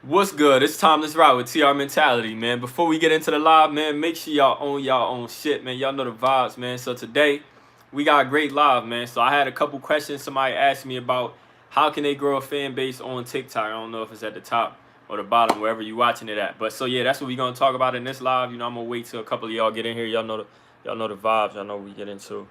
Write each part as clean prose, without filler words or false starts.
What's good? It's TimelessRoc with TR Mentality, man. Before we get into the live, man, make sure y'all own y'all own shit, man. Y'all know the vibes, man. So today, we got a great live, man. So I had a couple questions somebody asked me about how can they grow a fan base on TikTok. I don't know if it's at the top or the bottom, wherever you watching it at. But so yeah, that's what we're gonna talk about in this live. You know, I'm gonna wait till a couple of y'all get in here. Y'all know the vibes. Y'all know what we get into.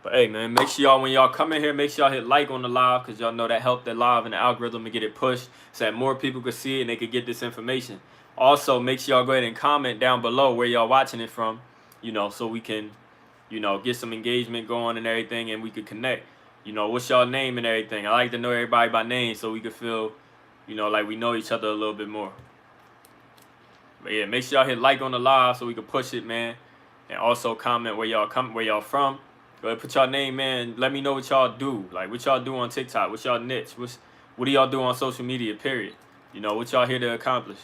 But hey, man, make sure y'all, when y'all come in here, make sure y'all hit like on the live, because y'all know that helped the live and the algorithm to get it pushed so that more people could see it and they could get this information. Also, make sure y'all go ahead and comment down below where y'all watching it from, you know, so we can, you know, get some engagement going and everything, and we could connect. You know, what's y'all name and everything. I like to know everybody by name so we could feel, you know, like we know each other a little bit more. But yeah, make sure y'all hit like on the live so we can push it, man. And also comment where y'all from. Go ahead, put y'all name, man. Let me know what y'all do. Like, what y'all do on TikTok. What's y'all niche? What do y'all do on social media, period? You know, what y'all here to accomplish.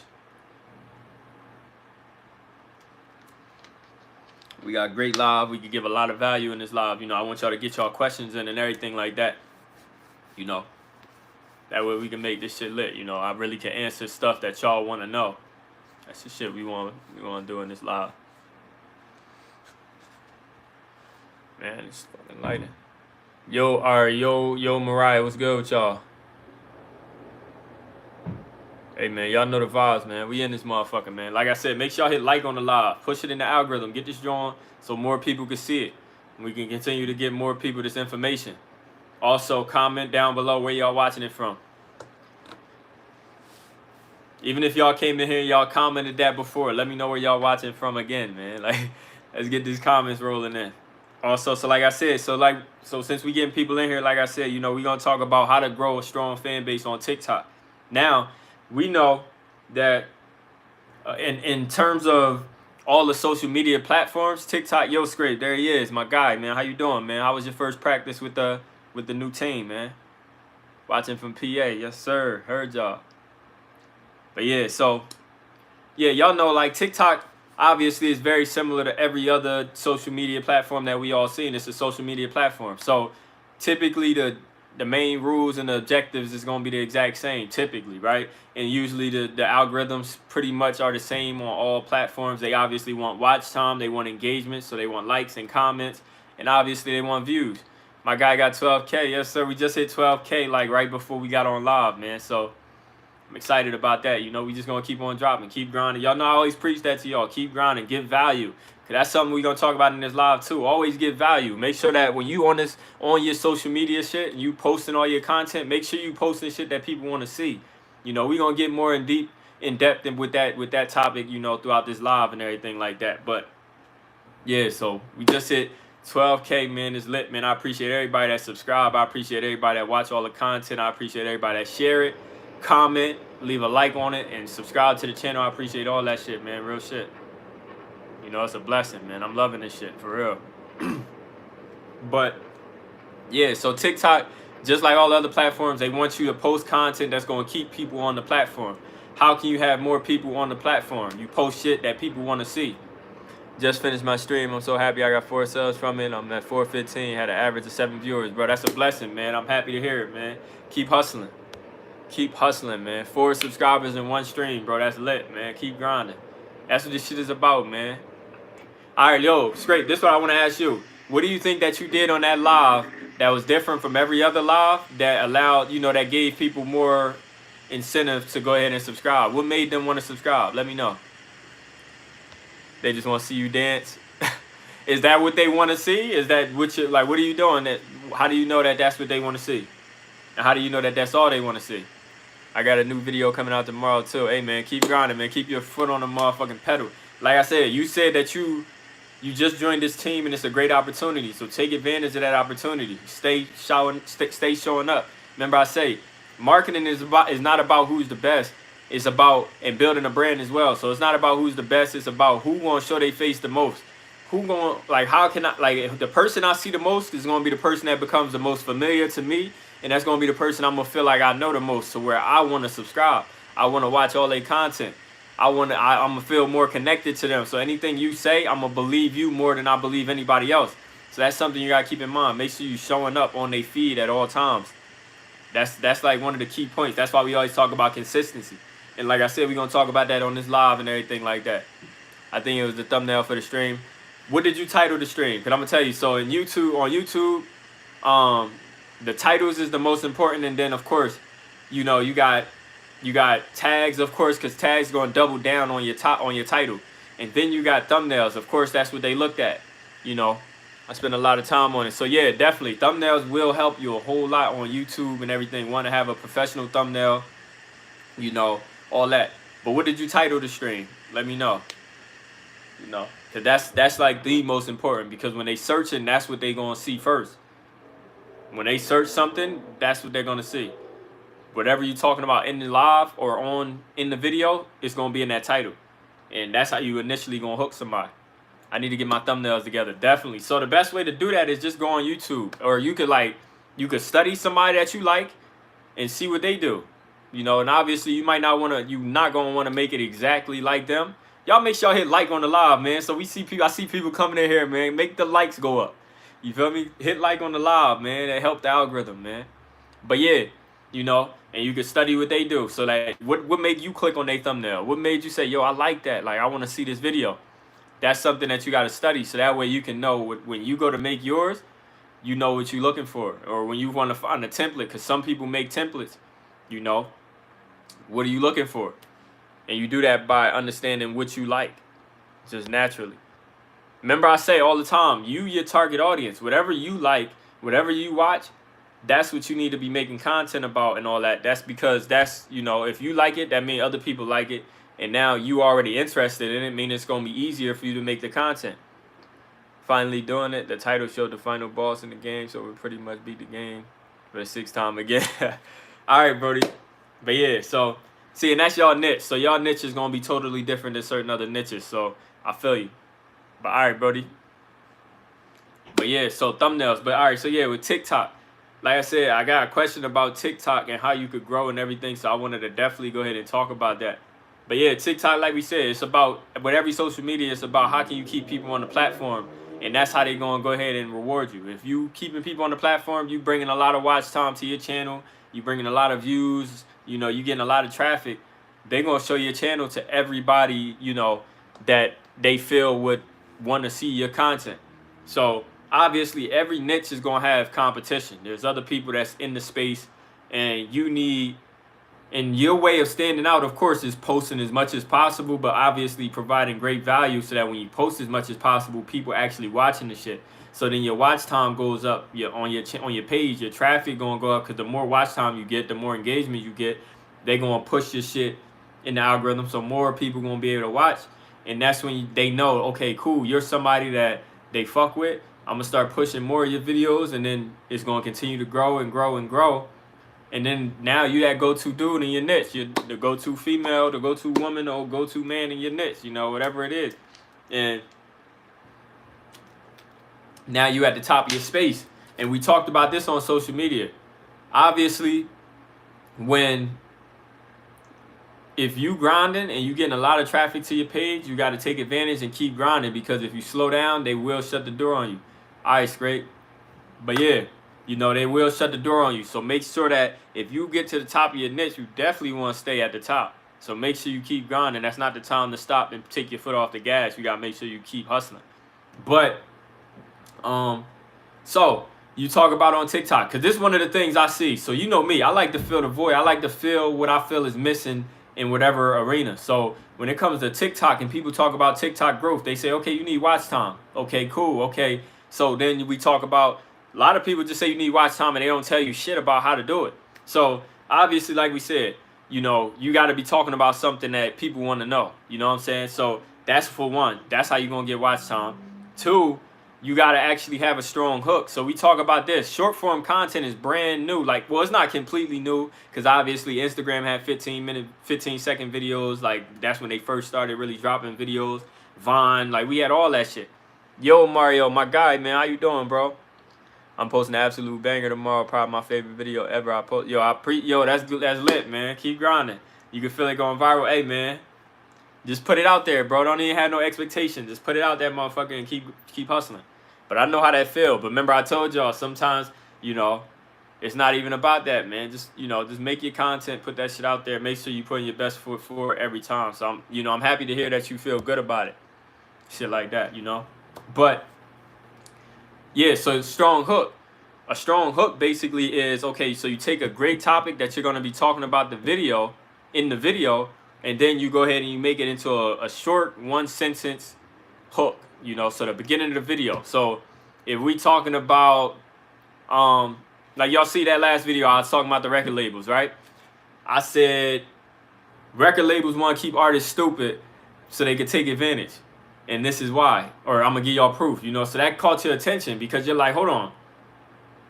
We got great live. We can give a lot of value in this live. You know, I want y'all to get y'all questions in and everything like that. You know, that way we can make this shit lit. You know, I really can answer stuff that y'all want to know. That's the shit we want to do in this live. Man, it's fucking lighting. Yo, Mariah, what's good with y'all? Hey, man, y'all know the vibes, man. We in this motherfucker, man. Like I said, make sure y'all hit like on the live. Push it in the algorithm. Get this drawn so more people can see it. We can continue to get more people this information. Also, comment down below where y'all watching it from. Even if y'all came in here and y'all commented that before, let me know where y'all watching from again, man. Like, let's get these comments rolling in. Also, so like I said, so since we getting people in here, like I said, you know, we're going to talk about how to grow a strong fan base on TikTok. Now, we know that in terms of all the social media platforms, TikTok, yo, Scrape, there he is, my guy, man. How you doing, man? How was your first practice with the new team, man? Watching from PA, yes, sir. Heard y'all. But yeah, so, yeah, y'all know, like, TikTok obviously is very similar to every other social media platform that we all see, and it's a social media platform. So typically the main rules and the objectives is going to be the exact same, typically, right? And usually the algorithms pretty much are the same on all platforms. They obviously want watch time, they want engagement, so they want likes and comments, and obviously they want views. My guy got 12K. Yes, sir, we just hit 12K like right before we got on live, man. So I'm excited about that. You know, we just going to keep on dropping, keep grinding. Y'all know I always preach that to y'all. Keep grinding, give value. Because that's something we're going to talk about in this live too. Always give value. Make sure that when you on your social media shit, and you posting all your content, make sure you posting shit that people want to see. You know, we're going to get more in depth with that topic, you know, throughout this live and everything like that. But yeah, so we just hit 12K, man. It's lit, man. I appreciate everybody that subscribe. I appreciate everybody that watch all the content. I appreciate everybody that share it. Comment, leave a like on it, and subscribe to the channel. I appreciate all that shit, man. Real shit. You know, it's a blessing, man. I'm loving this shit, for real. But yeah, so TikTok, just like all other platforms, they want you to post content that's going to keep people on the platform. How can you have more people on the platform? You post shit that people want to see. Just finished my stream. I'm so happy I got 4 subs from it. I'm at 415, had an average of 7 viewers, bro. That's a blessing, man. I'm happy to hear it, man. Keep hustling. Keep hustling, man. 4 subscribers in 1 stream, bro. That's lit, man. Keep grinding. That's what this shit is about, man. All right, yo, Scrape, this is what I want to ask you. What do you think that you did on that live that was different from every other live that allowed, you know, that gave people more incentive to go ahead and subscribe? What made them want to subscribe? Let me know. They just want to see you dance. Is that what they want to see? Is that what you like? What are you doing? How do you know that that's what they want to see? And how do you know that that's all they want to see? I got a new video coming out tomorrow too. Hey, man, keep grinding, man. Keep your foot on the motherfucking pedal. Like I said, you said that you just joined this team and it's a great opportunity. So take advantage of that opportunity. Stay showing up. Remember I say, marketing is not about who's the best. It's about and building a brand as well. So it's not about who's the best. It's about who gonna show their face the most. Who gonna, like, how can I, like, the person I see the most is gonna be the person that becomes the most familiar to me. And that's going to be the person I'm going to feel like I know the most, to where I want to subscribe. I want to watch all their content. I'm going to feel more connected to them. So anything you say, I'm going to believe you more than I believe anybody else. So that's something you got to keep in mind. Make sure you're showing up on their feed at all times. That's like one of the key points. That's why we always talk about consistency. And like I said, we're gonna talk about that on this live and everything like that. I think it was the thumbnail for the stream. What did you title the stream? Cause I'm gonna tell you. So on YouTube, the titles is the most important, and then of course, you know, you got tags, of course, cause tags gonna double down on your title, and then you got thumbnails. Of course, that's what they looked at. You know, I spent a lot of time on it. So yeah, definitely thumbnails will help you a whole lot on YouTube and everything. Want to have a professional thumbnail, you know, all that. But what did you title the stream? Let me know. You know, cause that's like the most important, because when they searching, that's what they gonna see first. When they search something, that's what they're gonna see. Whatever you're talking about in the live or in the video, it's gonna be in that title, and that's how you initially gonna hook somebody. I need to get my thumbnails together, definitely. So the best way to do that is just go on YouTube, or you could study somebody that you like and see what they do. You know, and obviously you're not gonna want to make it exactly like them. Y'all make sure y'all hit like on the live, man. So I see people coming in here, man. Make the likes go up. You feel me? Hit like on the live, man. That help the algorithm, man. But yeah, you know, and you can study what they do. So that what made you click on their thumbnail? What made you say, yo, I like that. Like, I want to see this video. That's something that you got to study, so that way you can know when you go to make yours, you know what you're looking for. Or when you want to find a template, because some people make templates, you know, what are you looking for? And you do that by understanding what you like, just naturally. Remember, I say all the time, your target audience, whatever you like, whatever you watch, that's what you need to be making content about and all that. That's because you know, if you like it, that means other people like it. And now you already interested in it, mean it's going to be easier for you to make the content. Finally doing it. The title showed the final boss in the game, so we pretty much beat the game for the 6th time again. All right, Brody. But yeah, so, see, and that's y'all niche. So y'all niche is going to be totally different than certain other niches. So I feel you. But all right, Brody. But yeah, so thumbnails. But all right, so yeah, with TikTok. Like I said, I got a question about TikTok and how you could grow and everything. So I wanted to definitely go ahead and talk about that. But yeah, TikTok, like we said, it's about, with every social media, it's about how can you keep people on the platform. And that's how they're going to go ahead and reward you. If you keeping people on the platform, you bringing a lot of watch time to your channel. You bringing a lot of views. You know, you getting a lot of traffic. They're going to show your channel to everybody, you know, that they feel would want to see your content. So obviously, every niche is going to have competition. There's other people that's in the space, and you need... And your way of standing out, of course, is posting as much as possible, but obviously providing great value so that when you post as much as possible, people actually watching the shit. So then your watch time goes up on your page. Your traffic gonna go up, because the more watch time you get, the more engagement you get. They gonna push your shit in the algorithm, so more people gonna be able to watch. And that's when they know, okay, cool, you're somebody that they fuck with. I'm gonna start pushing more of your videos, and then it's gonna continue to grow and grow and grow. And then now you that go-to dude in your niche. You're the go-to female, the go-to woman, or go-to man in your niche, you know, whatever it is. And now you at the top of your space. And we talked about this on social media. Obviously, if you grinding and you getting a lot of traffic to your page, you got to take advantage and keep grinding, because if you slow down, they will shut the door on you. All right, great. But yeah, you know, they will shut the door on you. So make sure that if you get to the top of your niche, you definitely want to stay at the top. So make sure you keep grinding. That's not the time to stop and take your foot off the gas. You got to make sure you keep hustling. But, so you talk about on TikTok, because this is one of the things I see. So you know me, I like to fill the void. I like to fill what I feel is missing in whatever arena. So when it comes to TikTok and people talk about TikTok growth, they say, okay, you need watch time. Okay, cool. Okay. So then we talk about, a lot of people just say you need watch time, and they don't tell you shit about how to do it. So obviously, like we said, you know, you got to be talking about something that people want to know. You know what I'm saying? So that's for one. That's how you're going to get watch time. Two, you got to actually have a strong hook. So we talk about this. Short form content is brand new. Like, well, it's not completely new, because obviously Instagram had 15-second videos. Like, that's when they first started really dropping videos. Vine, like, we had all that shit. Yo, Mario, my guy, man, how you doing, bro? I'm posting an absolute banger tomorrow. Probably my favorite video ever. I post. Yo, that's lit, man. Keep grinding. You can feel it going viral. Hey, man, just put it out there, bro. Don't even have no expectations. Just put it out there, motherfucker, and keep hustling. But I know how that feel. But remember, I told y'all sometimes, you know, It's not even about that, man. Just, you know, just make your content, put that shit out there. Make sure you put your best foot forward every time. So I'm, you know, I'm happy to hear that you feel good about it. Shit like that, you know. But yeah, so strong hook. A strong hook basically is, okay, so you take a great topic that you're going to be talking about in the video, and then you go ahead and you make it into a short one sentence hook, you know, so the beginning of the video. So if we talking about, like y'all see that last video, I was talking about the record labels, right? I said record labels want to keep artists stupid so they can take advantage. And this is why, or I'm going to give y'all proof, you know, so that caught your attention because you're like, hold on.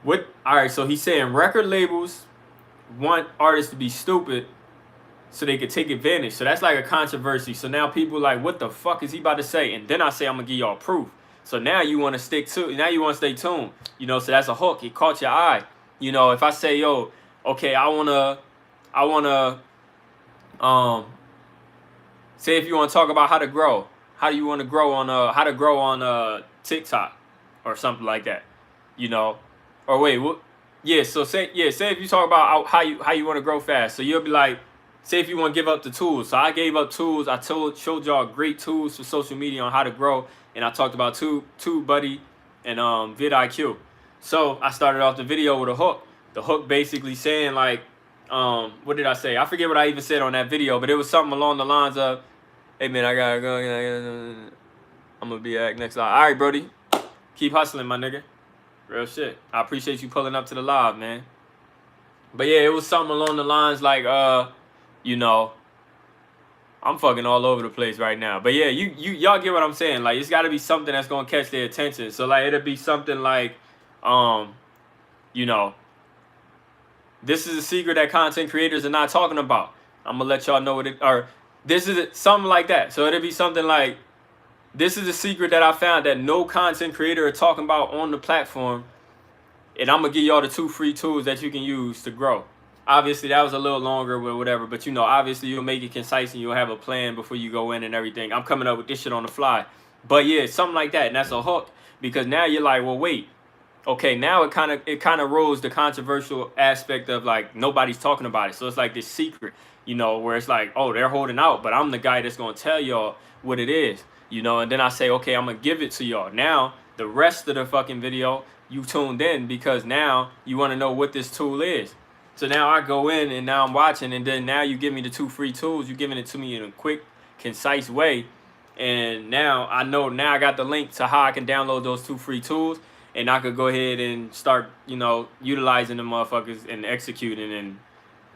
What? All right, so he's saying record labels want artists to be stupid so they could take advantage. So that's like a controversy. So now people like, what the fuck is he about to say? And then I say, I'm gonna give y'all proof. So now you want to stay tuned. You know, so that's a hook. It caught your eye. You know, if I say, yo, okay, I wanna, say if you want to talk about how to grow, how do you want to grow on TikTok or something like that, you know. Or wait, what? Yeah. So say if you talk about how you want to grow fast. So you'll be like, say if you want to give up the tools. So I gave up tools. I showed y'all great tools for social media on how to grow, and I talked about TubeBuddy and vidIQ. So I started off the video with a hook. The hook basically saying like, what did I say? I forget what I even said on that video, but it was something along the lines of, hey man, I gotta go. I'm gonna be at next live. All right, Brody, keep hustling, my nigga. Real shit. I appreciate you pulling up to the live, man. But yeah, it was something along the lines like, you know, I'm fucking all over the place right now. But yeah, y'all get what I'm saying. Like, it's got to be something that's gonna catch their attention. So like, it'll be something like, you know, this is a secret that content creators are not talking about. I'm gonna let y'all know what it, or this is something like that. So it'll be something like, this is a secret that I found that no content creator are talking about on the platform. And I'm going to give y'all the 2 free tools that you can use to grow. Obviously, that was a little longer or whatever. But, you know, obviously, you'll make it concise and you'll have a plan before you go in and everything. I'm coming up with this shit on the fly. But, yeah, something like that. And that's a hook. Because now you're like, well, wait. Okay, now it kind of rolls the controversial aspect of, like, nobody's talking about it. So it's like this secret, you know, where it's like, oh, they're holding out. But I'm the guy that's going to tell y'all what it is. You know, and then I say, okay, I'm going to give it to y'all. Now, the rest of the fucking video, you tuned in because now you want to know what this tool is. So now I go in and now I'm watching, and then now you give me the 2 free tools. You're giving it to me in a quick, concise way. And now I know, now I got the link to how I can download those 2 free tools. And I could go ahead and start, you know, utilizing the motherfuckers and executing and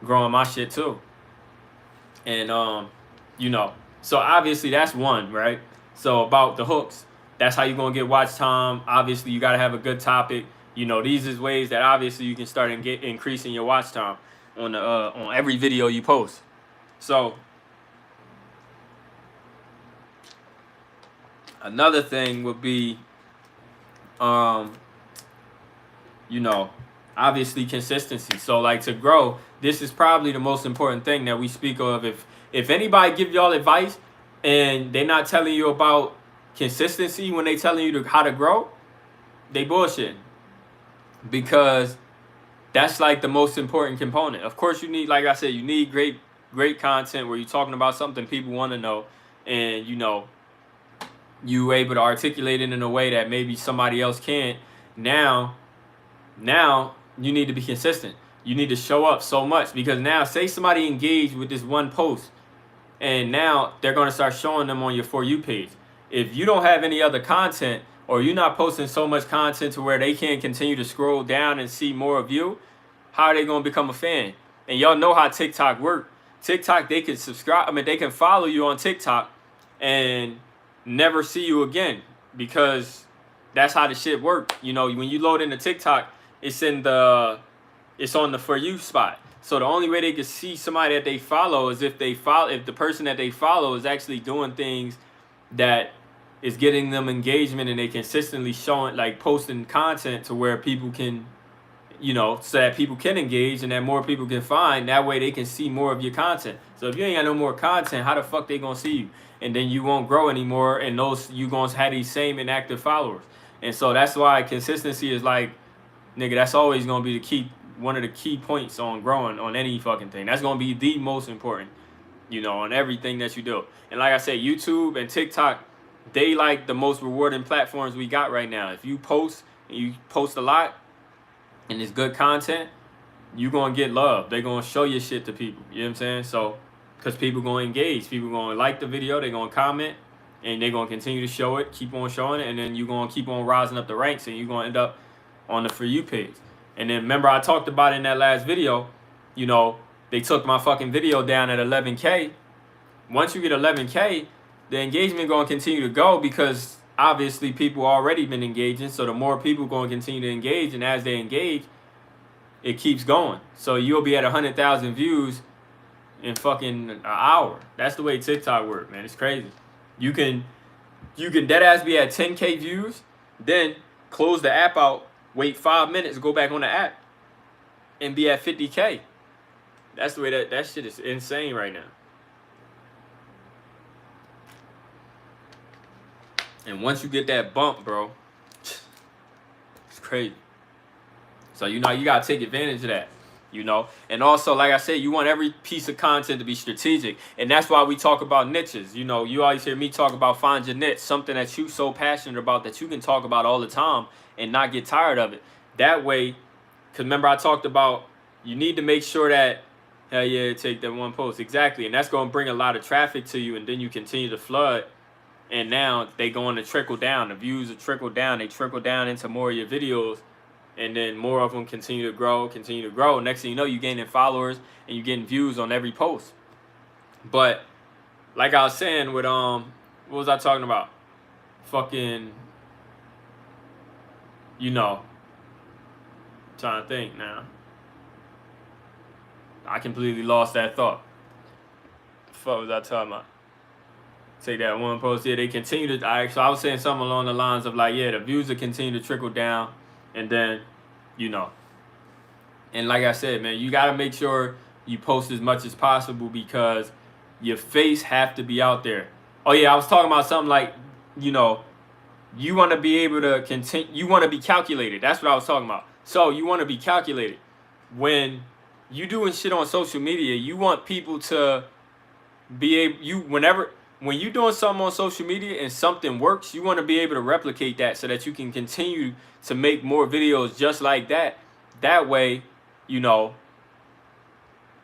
growing my shit too. And, you know, so obviously that's one, right? So about the hooks, that's how you're going to get watch time. Obviously, you got to have a good topic. You know, these is ways that obviously you can start and get increasing your watch time on every video you post. So another thing would be, you know, obviously consistency. So like, to grow, this is probably the most important thing that we speak of. If anybody give y'all advice and they're not telling you about consistency when they telling you how to grow, they bullshit. Because that's like the most important component. Of course, you need, like I said, you need great content where you're talking about something people want to know, and you know, you able to articulate it in a way that maybe somebody else can't. Now you need to be consistent. You need to show up so much, because now, say somebody engaged with this one post, and now they're going to start showing them on your For You page. If you don't have any other content, or you're not posting so much content to where they can't continue to scroll down and see more of you, how are they going to become a fan? And y'all know how TikTok work. TikTok, they can subscribe. I mean, they can follow you on TikTok and never see you again, because that's how the shit work. You know, when you load into TikTok, it's on the For You spot. So the only way they can see somebody that they follow is if the person that they follow is actually doing things that is getting them engagement, and they consistently showing, like, posting content to where people can, you know, so that people can engage and that more people can find. That way they can see more of your content. So if you ain't got no more content, how the fuck they gonna see you? And then you won't grow anymore, and you gonna have these same inactive followers. And so that's why consistency is like, nigga, that's always gonna be the one of the key points on growing on any fucking thing. That's gonna be the most important, you know, on everything that you do. And like I said, YouTube and TikTok, they like the most rewarding platforms we got right now. If you post and you post a lot and it's good content, you gonna get love. They gonna show your shit to people. You know what I'm saying? So, cause people gonna engage, people gonna like the video, they gonna comment, and they gonna continue to show it, keep on showing it, and then you gonna keep on rising up the ranks, and you gonna end up on the For You page. And then remember I talked about in that last video, you know, they took my fucking video down at 11K. Once you get 11K, the engagement gonna continue to go because obviously people already been engaging. So the more people gonna continue to engage, and as they engage, it keeps going. So you'll be at 100,000 views in fucking an hour. That's the way TikTok works, man. It's crazy. You can dead ass be at 10K views, then close the app out, wait 5 minutes, go back on the app, and be at 50K. That's the way that shit is insane right now. And once you get that bump, bro, it's crazy. So, you know, you got to take advantage of that, you know. And also, like I said, you want every piece of content to be strategic. And that's why we talk about niches. You know, you always hear me talk about find your niche, something that you so passionate about that you can talk about all the time and not get tired of it. That way, because remember I talked about you need to make sure that, hell yeah, take that one post. Exactly. And that's going to bring a lot of traffic to you, and then you continue to flood. And now they going to trickle down. The views will trickle down. They trickle down into more of your videos. And then more of them continue to grow, continue to grow. Next thing you know, you're gaining followers and you're getting views on every post. But like I was saying with what was I talking about? Fucking, you know, trying to think now. I completely lost that thought. The fuck was I talking about? Take that one post here. They continue to. So I was saying something along the lines of like, yeah, the views will continue to trickle down. And then, you know, and like I said, man, you got to make sure you post as much as possible because your face have to be out there. Oh, yeah, I was talking about something like, you know, you want to be able to continue. You want to be calculated. That's what I was talking about. So you want to be calculated. When you doing shit on social media, you want people to be able, when you're doing something on social media and something works, you want to be able to replicate that so that you can continue to make more videos just like that. That way, you know,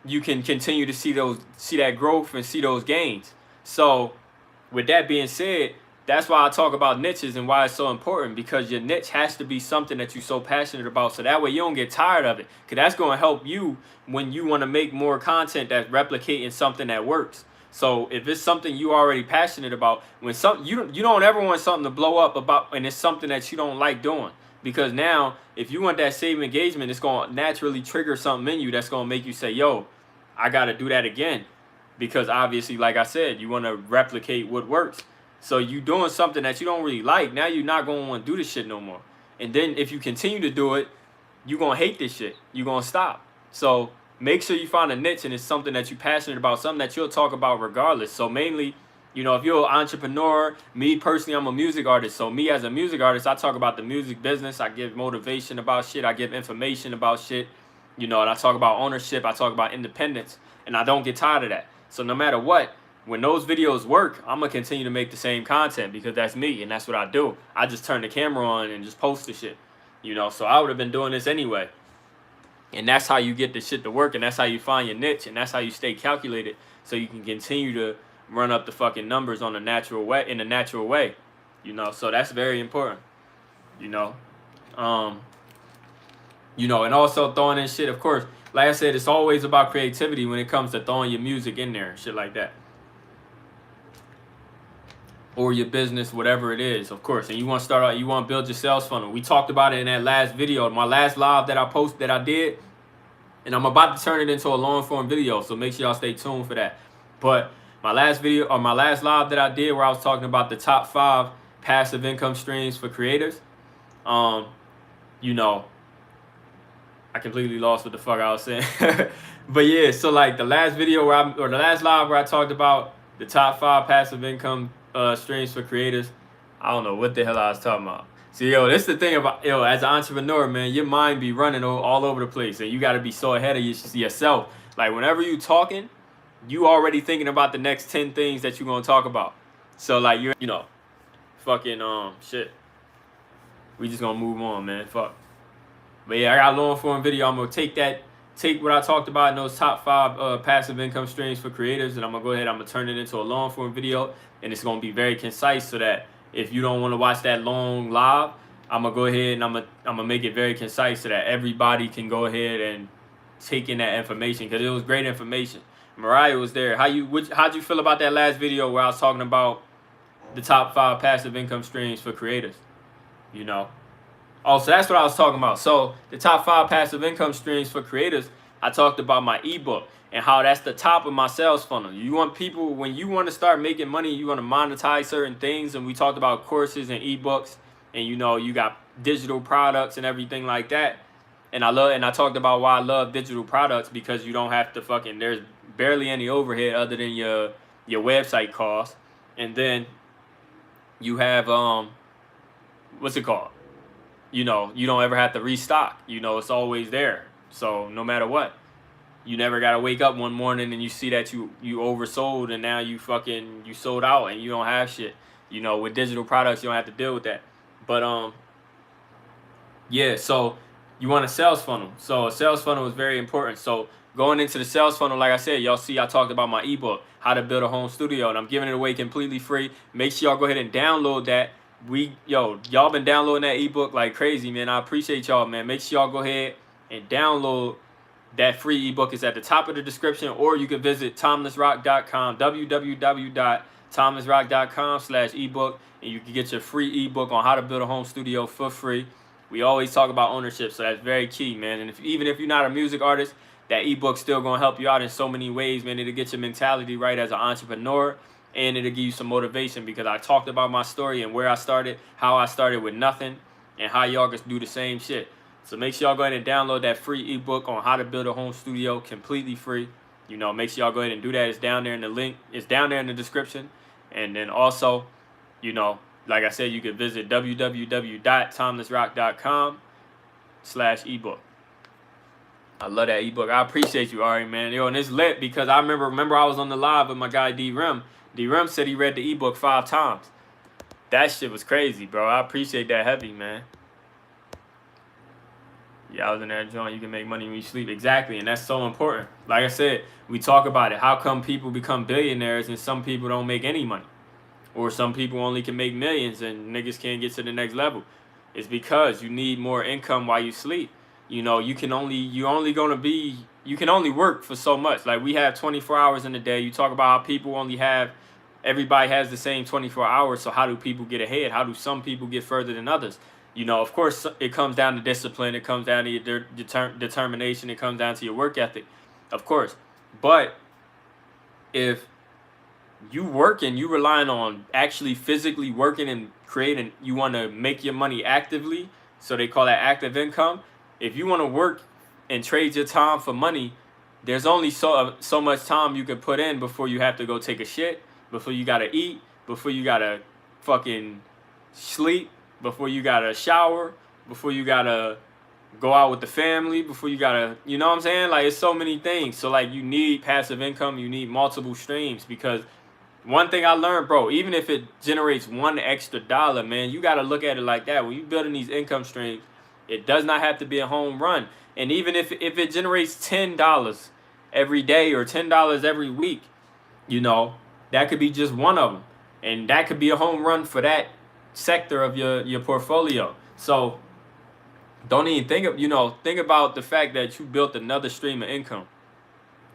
you can continue to see that growth and see those gains. So with that being said, that's why I talk about niches and why it's so important, because your niche has to be something that you're so passionate about. So that way you don't get tired of it, because that's going to help you when you want to make more content that's replicating something that works. So if it's something you already passionate about, when you don't ever want something to blow up about, and it's something that you don't like doing, because now if you want that same engagement, it's going to naturally trigger something in you that's going to make you say, yo, I got to do that again, because obviously, like I said, you want to replicate what works. So you doing something that you don't really like, now you're not going to want to do this shit no more. And then if you continue to do it, you're going to hate this shit. You're going to stop. So make sure you find a niche and it's something that you're passionate about, something that you'll talk about regardless. So mainly, you know, if you're an entrepreneur, me personally, I'm a music artist. So me as a music artist, I talk about the music business. I give motivation about shit. I give information about shit. You know, and I talk about ownership. I talk about independence. And I don't get tired of that. So no matter what, when those videos work, I'm going to continue to make the same content because that's me and that's what I do. I just turn the camera on and just post the shit. You know, so I would have been doing this anyway. And that's how you get the shit to work, and that's how you find your niche, and that's how you stay calculated so you can continue to run up the fucking numbers on a natural way, in a natural way. You know, so that's very important. You know. You know, and also throwing in shit, of course, like I said, it's always about creativity when it comes to throwing your music in there and shit like that. Or your business, whatever it is, of course. And you want to start out, you want to build your sales funnel. We talked about it in that last video, my last live that I did. And I'm about to turn it into a long form video, so make sure y'all stay tuned for that. But my last video, or my last live that I did, where I was talking about the top 5 passive income streams for creators. You know, I completely lost what the fuck I was saying. But yeah, so like the last video or the last live where I talked about the top 5 passive income streams for creators. I don't know what the hell I was talking about. See, yo, this is the thing about, yo, as an entrepreneur, man, your mind be running all over the place, and you got to be so ahead of yourself. Like, whenever you talking, you already thinking about the next 10 things that you're going to talk about. So, like, you're, fucking, shit. We just going to move on, man. Fuck. But yeah, I got a long form video. I'm going to take what I talked about in those top 5 passive income streams for creators, and I'm going to go ahead, I'm going to turn it into a long form video, and it's going to be very concise so that if you don't want to watch that long live, I'm going to go ahead and I'm going to make it very concise so that everybody can go ahead and take in that information, because it was great information. Mariah was there. How'd you feel about that last video where I was talking about the top 5 passive income streams for creators? Oh, so that's what I was talking about. So the top 5 passive income streams for creators, I talked about my ebook and how that's the top of my sales funnel. You want people, when you want to start making money, you want to monetize certain things. And we talked about courses and ebooks, and you got digital products and everything like that. And I talked about why I love digital products, because you don't have to there's barely any overhead other than your website costs. And then you have, what's it called? You don't ever have to restock. It's always there. So no matter what, you never got to wake up one morning and you see that you oversold and now you sold out and you don't have shit. With digital products, you don't have to deal with that. But, yeah, so you want a sales funnel. So a sales funnel is very important. So going into the sales funnel, like I said, y'all see I talked about my ebook, How to Build a Home Studio, and I'm giving it away completely free. Make sure y'all go ahead and download that. Y'all been downloading that ebook like crazy, man. I appreciate y'all, man. Make sure y'all go ahead and download that free ebook. It's at the top of the description, or you can visit TimelessRoc.com, www.TimelessRoc.com/ebook, and you can get your free ebook on how to build a home studio for free. We always talk about ownership, so that's very key, man. And even if you're not a music artist, that ebook's still gonna help you out in so many ways, man. It'll get your mentality right as an entrepreneur, and it'll give you some motivation, because I talked about my story and where I started, how I started with nothing, and how y'all can do the same shit. So make sure y'all go ahead and download that free ebook on how to build a home studio completely free. Make sure y'all go ahead and do that. It's down there in the link. It's down there in the description. And then also, like I said, you can visit www.timelessroc.com/ebook. I love that ebook. I appreciate you, Ari, man. And it's lit because I remember I was on the live with my guy D-Rim. D-Rim said he read the ebook 5 times. That shit was crazy, bro. I appreciate that heavy, man. Yeah, I was in there joint. You can make money when you sleep. Exactly, and that's so important. Like I said, we talk about it. How come people become billionaires and some people don't make any money? Or some people only can make millions and niggas can't get to the next level? It's because you need more income while you sleep. You can only work for so much. Like, we have 24 hours in a day. You talk about how people everybody has the same 24 hours. So how do people get ahead? How do some people get further than others? Of course, it comes down to discipline. It comes down to your determination. It comes down to your work ethic, of course. But if you working, you relying on actually physically working and creating, you want to make your money actively. So they call that active income. If you want to work and trade your time for money, there's only so much time you can put in before you have to go take a shit, before you got to eat, before you got to fucking sleep, before you got to shower, before you got to go out with the family, before you got to, you know what I'm saying? Like, it's so many things. So, like, you need passive income. You need multiple streams, because one thing I learned, bro, even if it generates $1 extra, man, you got to look at it like that. When you're building these income streams, it does not have to be a home run. And even if it generates $10 every day or $10 every week, that could be just one of them. And that could be a home run for that sector of your portfolio. So don't even think about the fact that you built another stream of income.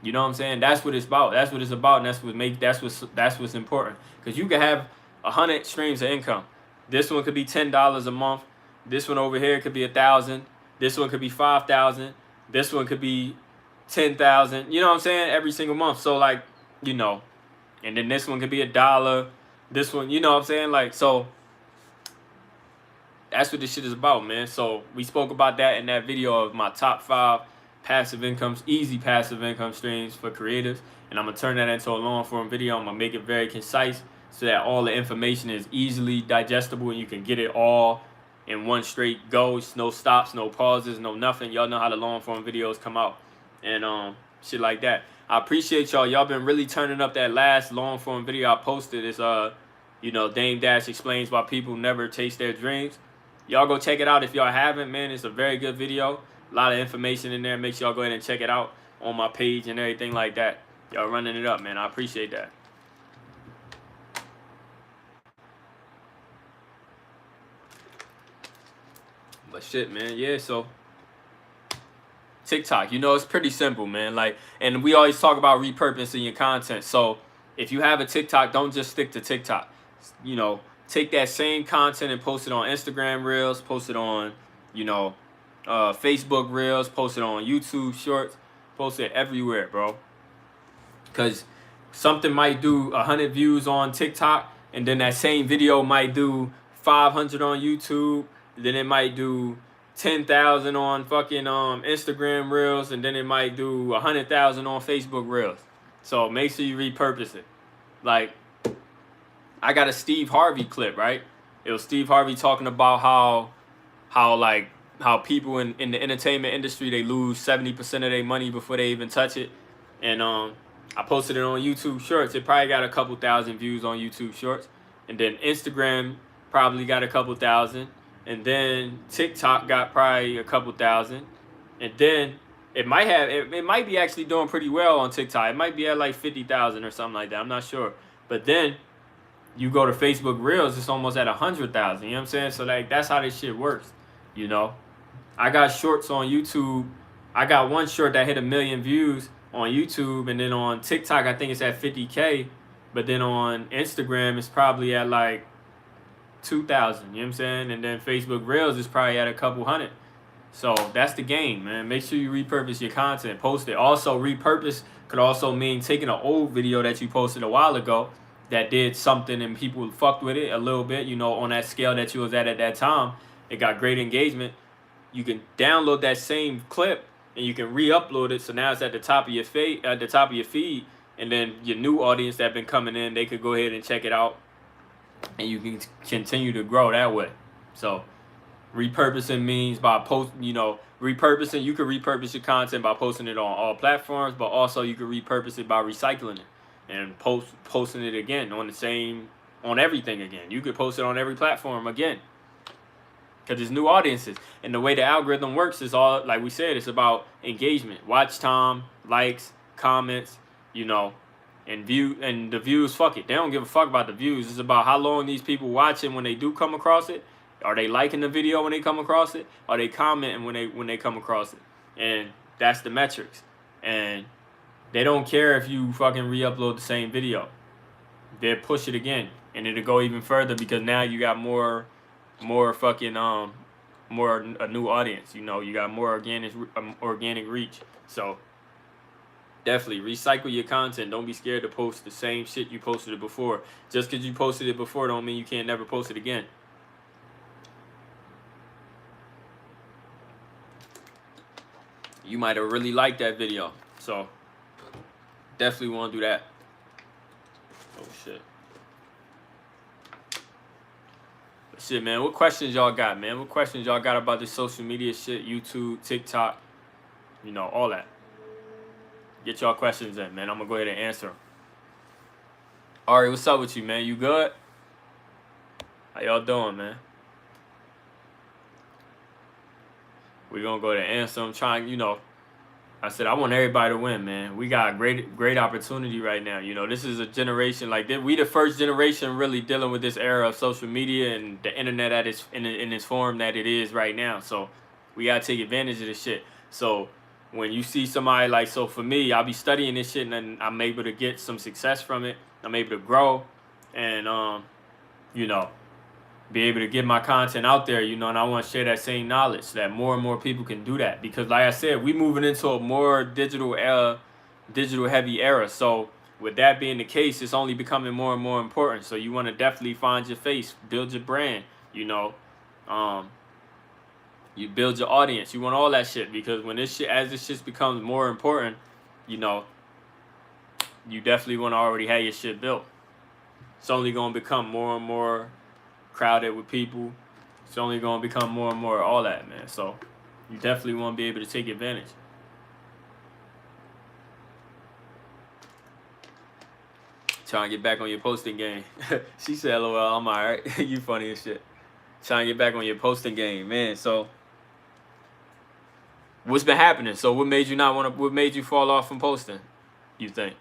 You know what I'm saying? That's what it's about. That's what it's about, and that's what's important. Because you can have 100 streams of income. This one could be $10 a month. This one over here could be 1,000. This one could be 5,000. This one could be 10,000. You know what I'm saying? Every single month. So, like, and then this one could be $1. This one, you know what I'm saying? Like, so that's what this shit is about, man. So we spoke about that in that video of my top 5 easy passive income streams for creatives. And I'm going to turn that into a long form video. I'm going to make it very concise so that all the information is easily digestible and you can get it all in one straight go, no stops, no pauses, no nothing. Y'all know how the long form videos come out and shit like that. I appreciate y'all. Y'all been really turning up that last long form video I posted. It's you know, Dame Dash explains why people never chase their dreams. Y'all go check it out if y'all haven't, man. It's a very good video. A lot of information in there. Make sure y'all go ahead and check it out on my page and everything like that. Y'all running it up, man. I appreciate that. But shit, man. Yeah, so TikTok, you know, it's pretty simple, man. Like, and we always talk about repurposing your content. So if you have a TikTok, don't just stick to TikTok. You know, take that same content and post it on Instagram Reels, post it on, you know, Facebook Reels, post it on YouTube Shorts, post it everywhere, bro. Because something might do 100 views on TikTok, and then that same video might do 500 on YouTube, then it might do 10,000 on fucking Instagram Reels, and then it might do 100,000 on Facebook Reels. So make sure you repurpose it. Like, I got a Steve Harvey clip, right? It was Steve Harvey talking about how people in the entertainment industry, they lose 70% of their money before they even touch it. And I posted it on YouTube Shorts. It probably got a couple thousand views on YouTube Shorts. And then Instagram probably got a couple thousand. And then TikTok got probably a couple thousand. And then it might be actually doing pretty well on TikTok. It might be at like 50,000 or something like that. I'm not sure. But then you go to Facebook Reels, it's almost at 100,000. You know what I'm saying? So like, that's how this shit works. You know, I got shorts on YouTube. I got one short that hit 1 million views on YouTube, and then on TikTok I think it's at 50K, but then on Instagram it's probably at like 2,000. You know what I'm saying? And then Facebook Reels is probably at a couple hundred. So that's the game, man. Make sure you repurpose your content, post it. Also, repurpose could also mean taking an old video that you posted a while ago that did something and people fucked with it a little bit, you know, on that scale that you was at that time. It got great engagement. You can download that same clip and you can re-upload it. So now it's at the top of your feed, and then your new audience that been coming in, they could go ahead and check it out, and you can continue to grow that way. So repurposing means by repurposing. You can repurpose your content by posting it on all platforms, but also you can repurpose it by recycling it and posting it again on everything again. You could post it on every platform again, because it's new audiences. And the way the algorithm works is all, like we said, it's about engagement, watch time, likes, comments, you know, and the views. Fuck it, they don't give a fuck about the views. It's about how long these people watching when they do come across it. Are they liking the video when they come across it? Are they commenting when they come across it? And that's the metrics. And they don't care if you fucking re-upload the same video. They'll push it again, and it'll go even further, because now you got more fucking a new audience. You know, you got more organic reach. So definitely recycle your content. Don't be scared to post the same shit you posted it before. Just because you posted it before don't mean you can't never post it again. You might have really liked that video, so definitely want to do that. Oh shit. Shit, man, what questions y'all got, man? What questions y'all got about this social media shit, YouTube, TikTok, you know, all that? Get y'all questions in, man. I'm going to go ahead and answer them. Ari, what's up with you, man? You good? How y'all doing, man? We're going to go ahead and answer them. Trying, you know, I said I want everybody to win, man. We got a great opportunity right now. You know, this is a generation, like, we the first generation really dealing with this era of social media and the internet at its in its form that it is right now. So we gotta take advantage of this shit. So when you see somebody like, so for me, I'll be studying this shit, and then I'm able to get some success from it. I'm able to grow and you know, be able to get my content out there, you know, and I want to share that same knowledge so that more and more people can do that. Because like I said, we moving into a more digital heavy era. So with that being the case, it's only becoming more and more important. So you want to definitely find your face, build your brand, you know, you build your audience. You want all that shit, because when this shit becomes more important, you know, you definitely want to already have your shit built. It's only going to become more and more crowded with people. It's only gonna become more and more all that, man. So you definitely want to be able to take advantage. Trying to get back on your posting game. She said, "LOL, I'm alright." You funny as shit. Trying to get back on your posting game, man. So what's been happening? So what made you not want to? What made you fall off from posting? You think?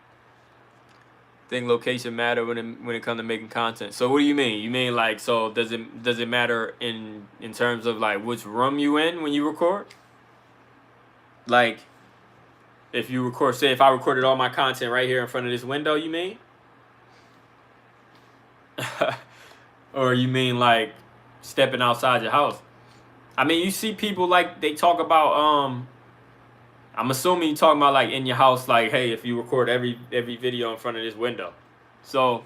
Think location matter when it comes to making content? So what do you mean? You mean like, so does it matter in terms of like which room you in when you record? Like, if you record, say if I recorded all my content right here in front of this window, you mean? Or you mean like stepping outside your house? I mean, you see people like they talk about I'm assuming you talking about like in your house, like, hey, if you record every video in front of this window. So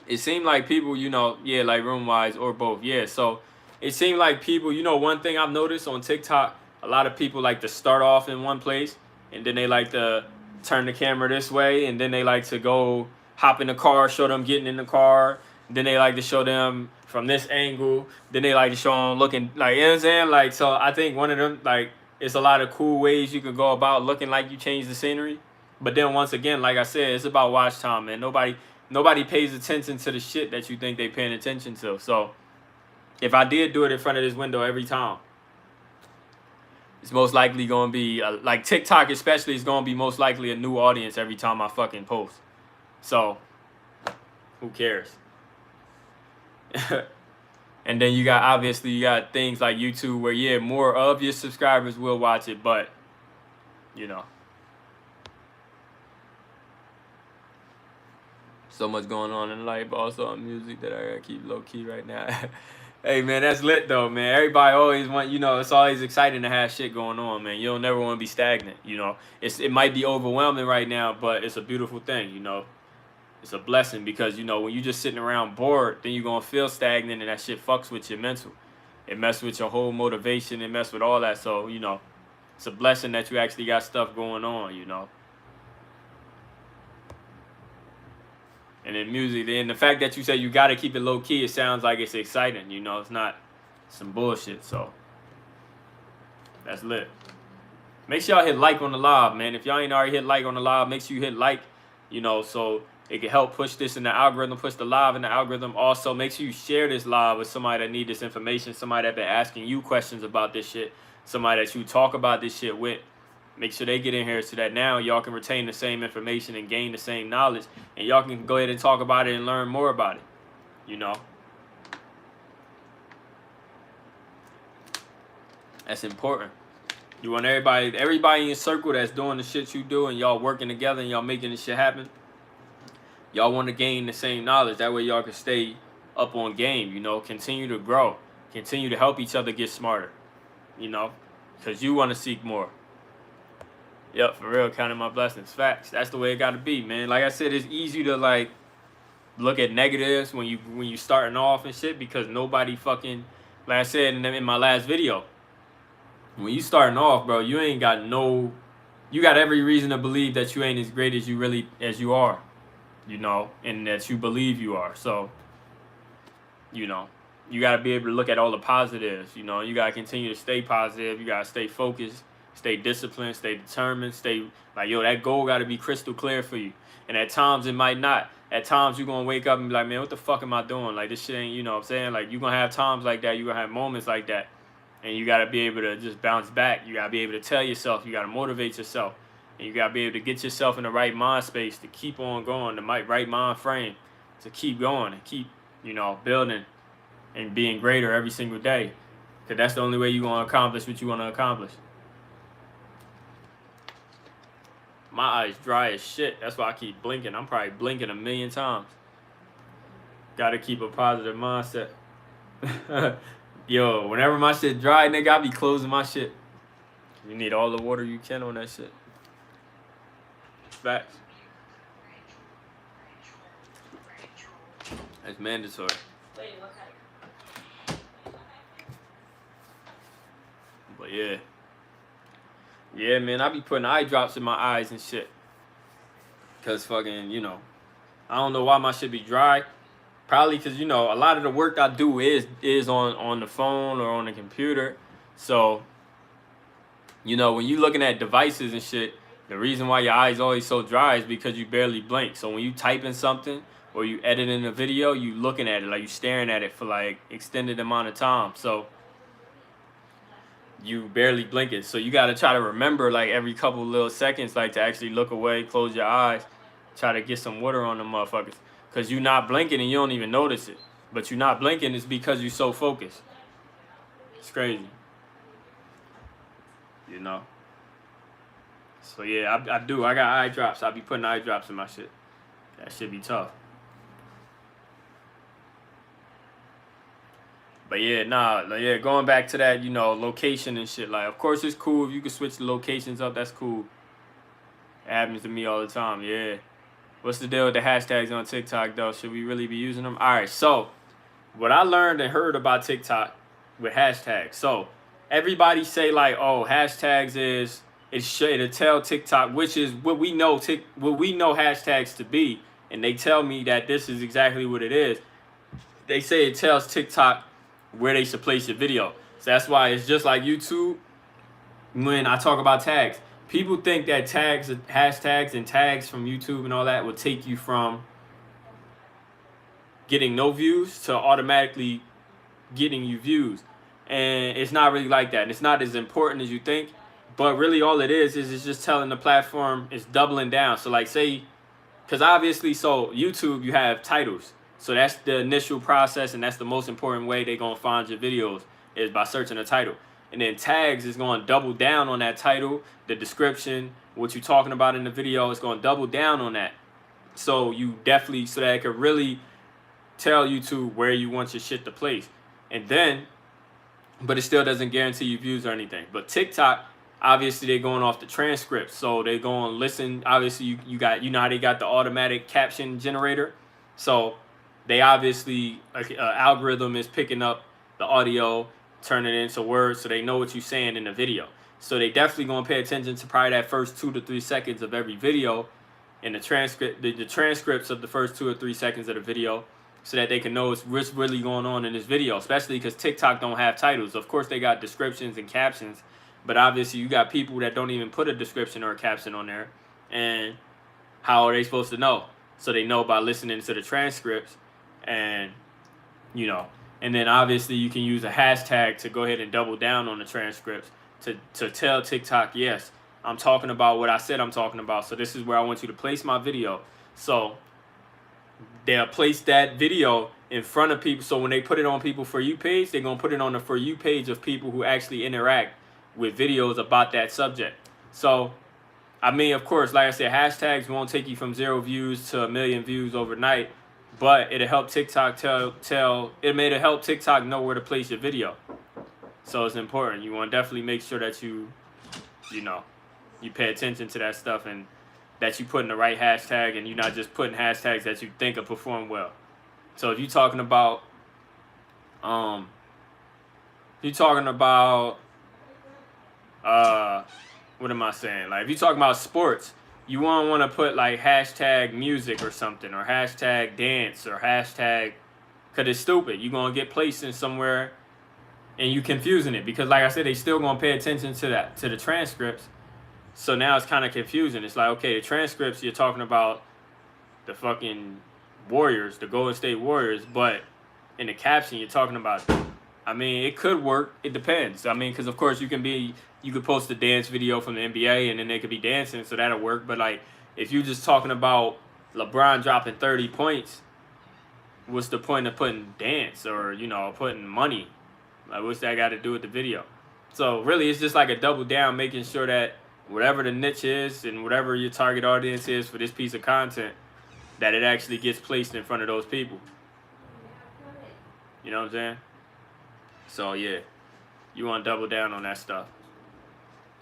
it seemed like people, you know, yeah, like room wise or both. Yeah. So it seemed like people, you know, one thing I've noticed on TikTok, a lot of people like to start off in one place and then they like to turn the camera this way and then they like to go hop in the car, show them getting in the car. Then they like to show them from this angle. Then they like to show them looking, like, you know what I'm saying? Like, so I think one of them, like, it's a lot of cool ways you could go about looking like you changed the scenery. But then once again, like I said, it's about watch time, man. Nobody pays attention to the shit that you think they paying attention to. So if I did do it in front of this window every time, it's most likely going to be, like TikTok especially, is going to be most likely a new audience every time I fucking post. So who cares? And then you got things like YouTube where, yeah, more of your subscribers will watch it, but you know, so much going on in life, but also on music that I gotta keep low key right now. Hey man, that's lit though, man. Everybody always want, you know, it's always exciting to have shit going on, man. You don't never want to be stagnant, you know. It might be overwhelming right now, but it's a beautiful thing, you know. It's a blessing because, you know, when you just sitting around bored, then you're going to feel stagnant and that shit fucks with your mental. It messes with your whole motivation. It messes with all that. So, you know, it's a blessing that you actually got stuff going on, you know. And in music, and the fact that you say you got to keep it low key, it sounds like it's exciting, you know. It's not some bullshit. So that's lit. Make sure y'all hit like on the live, man. If y'all ain't already hit like on the live, make sure you hit like, you know, so it can help push this in the algorithm, push the live in the algorithm. Also, make sure you share this live with somebody that need this information, somebody that been asking you questions about this shit, somebody that you talk about this shit with. Make sure they get in here so that now y'all can retain the same information and gain the same knowledge, and y'all can go ahead and talk about it and learn more about it, you know. That's important. You want everybody in your circle that's doing the shit you do and y'all working together and y'all making this shit happen. Y'all want to gain the same knowledge. That way y'all can stay up on game, you know, continue to grow, continue to help each other get smarter, you know, because you want to seek more. Yep, for real, counting my blessings. Facts. That's the way it got to be, man. Like I said, it's easy to, like, look at negatives when you starting off and shit because nobody fucking, like I said in my last video, when you starting off, bro, you ain't got you got every reason to believe that you ain't as great as you are. You know, and that you believe you are. So, you know, you got to be able to look at all the positives. You know, you got to continue to stay positive. You got to stay focused, stay disciplined, stay determined, stay like, yo, that goal got to be crystal clear for you. And at times it might not. At times you're going to wake up and be like, man, what the fuck am I doing? Like, this shit ain't, you know what I'm saying? Like, you're going to have times like that. You're going to have moments like that. And you got to be able to just bounce back. You got to be able to tell yourself. You got to motivate yourself. And you got to be able to get yourself in the right mind space to keep on going, the right mind frame to keep going and keep, you know, building and being greater every single day. Because that's the only way you're going to accomplish what you want to accomplish. My eyes dry as shit. That's why I keep blinking. I'm probably blinking 1 million times. Got to keep a positive mindset. Yo, whenever my shit dry, nigga, I be closing my shit. You need all the water you can on that shit. Facts. That's mandatory. But yeah. Yeah, man, I be putting eye drops in my eyes and shit. Cause fucking, you know, I don't know why my shit be dry. Probably because, you know, a lot of the work I do is on the phone or on the computer. So, you know, when you looking at devices and shit, the reason why your eyes always so dry is because you barely blink. So when you typing something or you editing a video, you looking at it, like you staring at it for like extended amount of time. So you barely blinking. So you got to try to remember like every couple little seconds, like to actually look away, close your eyes, try to get some water on them motherfuckers. Because you're not blinking and you don't even notice it. But you're not blinking is because you're so focused. It's crazy. You know? So yeah, I do. I got eye drops. I be putting eye drops in my shit. That shit be tough. But yeah, nah, like, yeah, going back to that, you know, location and shit. Like, of course it's cool if you can switch the locations up. That's cool. It happens to me all the time. Yeah. What's the deal with the hashtags on TikTok, though? Should we really be using them? All right, so what I learned and heard about TikTok with hashtags. So everybody say like, oh, hashtags is it'll tell TikTok, which is what we know hashtags to be, and they tell me that this is exactly what it is. They say it tells TikTok where they should place your video. So that's why it's just like YouTube when I talk about tags. People think that tags, hashtags, and tags from YouTube and all that will take you from getting no views to automatically getting you views. And it's not really like that. And it's not as important as you think. But really all it is it's just telling the platform it's doubling down. So like say, because obviously, so YouTube, you have titles. So that's the initial process, and that's the most important way they're going to find your videos is by searching a title. And then tags is going to double down on that title, the description, what you're talking about in the video is going to double down on that. So you definitely, so that it could really tell YouTube where you want your shit to place. And then, but it still doesn't guarantee you views or anything. But TikTok, obviously they're going off the transcript. So they're going to listen. Obviously you know how they got the automatic caption generator. So they obviously, algorithm is picking up the audio, turning it into words so they know what you're saying in the video. So they definitely going to pay attention to probably that first 2 to 3 seconds of every video in the transcript, the transcripts of the first 2 or 3 seconds of the video, so that they can know what's really going on in this video, especially because TikTok don't have titles. Of course, they got descriptions and captions, but obviously you got people that don't even put a description or a caption on there. And how are they supposed to know? So they know by listening to the transcripts and, you know, and then obviously you can use a hashtag to go ahead and double down on the transcripts to tell TikTok, yes, I'm talking about what I said I'm talking about. So this is where I want you to place my video. So they'll place that video in front of people. So when they put it on people For You page, they're going to put it on the For You page of people who actually interact with videos about that subject. So, I mean, of course, like I said, hashtags won't take you from 0 views to 1 million views overnight, but it'll help TikTok it'll help TikTok know where to place your video. So it's important. You want to definitely make sure that you pay attention to that stuff and that you put in the right hashtag, and you're not just putting hashtags that you think will perform well. So if you're talking about, what am I saying? Like if you're talking about sports, you won't want to put like hashtag music or something, or hashtag dance, or hashtag, because it's stupid. You're going to get placed in somewhere and you confusing it, because like I said, they still going to pay attention to the transcripts. So now it's kind of confusing. It's like, okay, the transcripts, you're talking about the fucking Warriors, the Golden State Warriors, but in the caption, you're talking about, I mean, it could work. It depends. I mean, because of course you could post a dance video from the NBA and then they could be dancing, so that'll work. But like, if you're just talking about LeBron dropping 30 points, what's the point of putting dance or, putting money? Like, what's that got to do with the video? So really, it's just like a double down, making sure that whatever the niche is and whatever your target audience is for this piece of content, that it actually gets placed in front of those people. You know what I'm saying? So yeah, you want to double down on that stuff.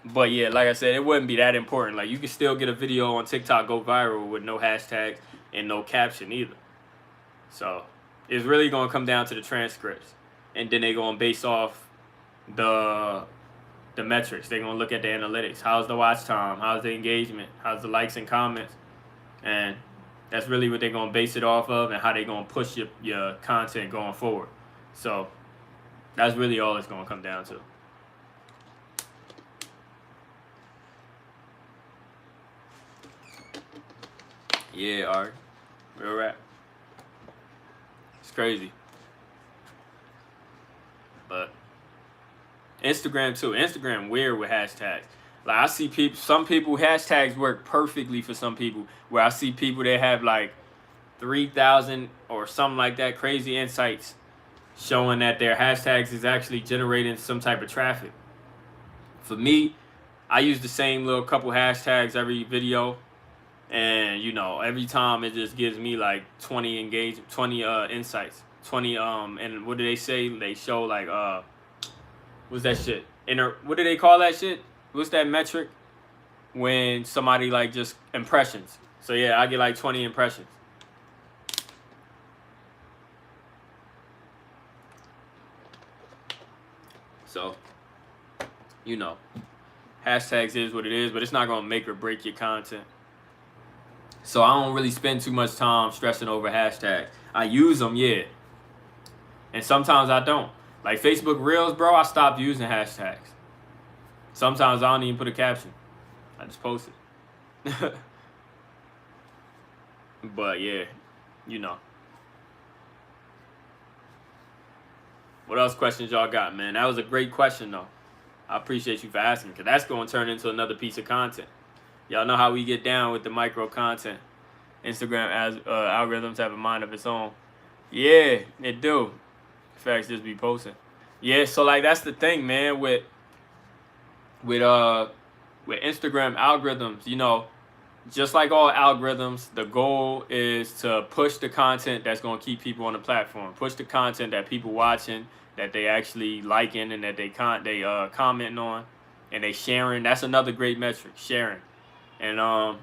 But yeah, like I said, it wouldn't be that important. Like, you can still get a video on TikTok go viral with no hashtags and no caption either. So it's really going to come down to the transcripts. And then they're going to base off the metrics. They're going to look at the analytics. How's the watch time? How's the engagement? How's the likes and comments? And That's really what they're gonna base it off of, and how they're gonna push your content going forward. So that's really all it's gonna come down to. Yeah, Ari. Real rap. It's crazy. But Instagram too. Instagram weird with hashtags. Like I see people, some people hashtags work perfectly for some people. Where I see people that have like 3,000 or something like that, crazy insights showing that their hashtags is actually generating some type of traffic. For me, I use the same little couple hashtags every video, and you know, every time it just gives me like 20 insights, 20 and what do they say? They show like what's that shit? What do they call that shit? What's that metric when somebody like just impressions? So yeah, I get like 20 impressions. So, you know, hashtags is what it is, but it's not gonna make or break your content. So I don't really spend too much time stressing over hashtags. I use them, yeah, and sometimes I don't. Like Facebook Reels, bro, I stopped using hashtags. Sometimes I don't even put a caption. I just post it. But yeah, you know. What else questions y'all got, man? That was a great question, though. I appreciate you for asking, because that's going to turn into another piece of content. Y'all know how we get down with the micro content. Instagram as algorithms have a mind of its own. Yeah, it do. Facts just be posting. Yeah, so like that's the thing, man, with Instagram algorithms, you know, just like all algorithms, the goal is to push the content that's going to keep people on the platform. Push the content that people watching, that they actually liking, and that they commenting on, and they sharing. That's another great metric, sharing. And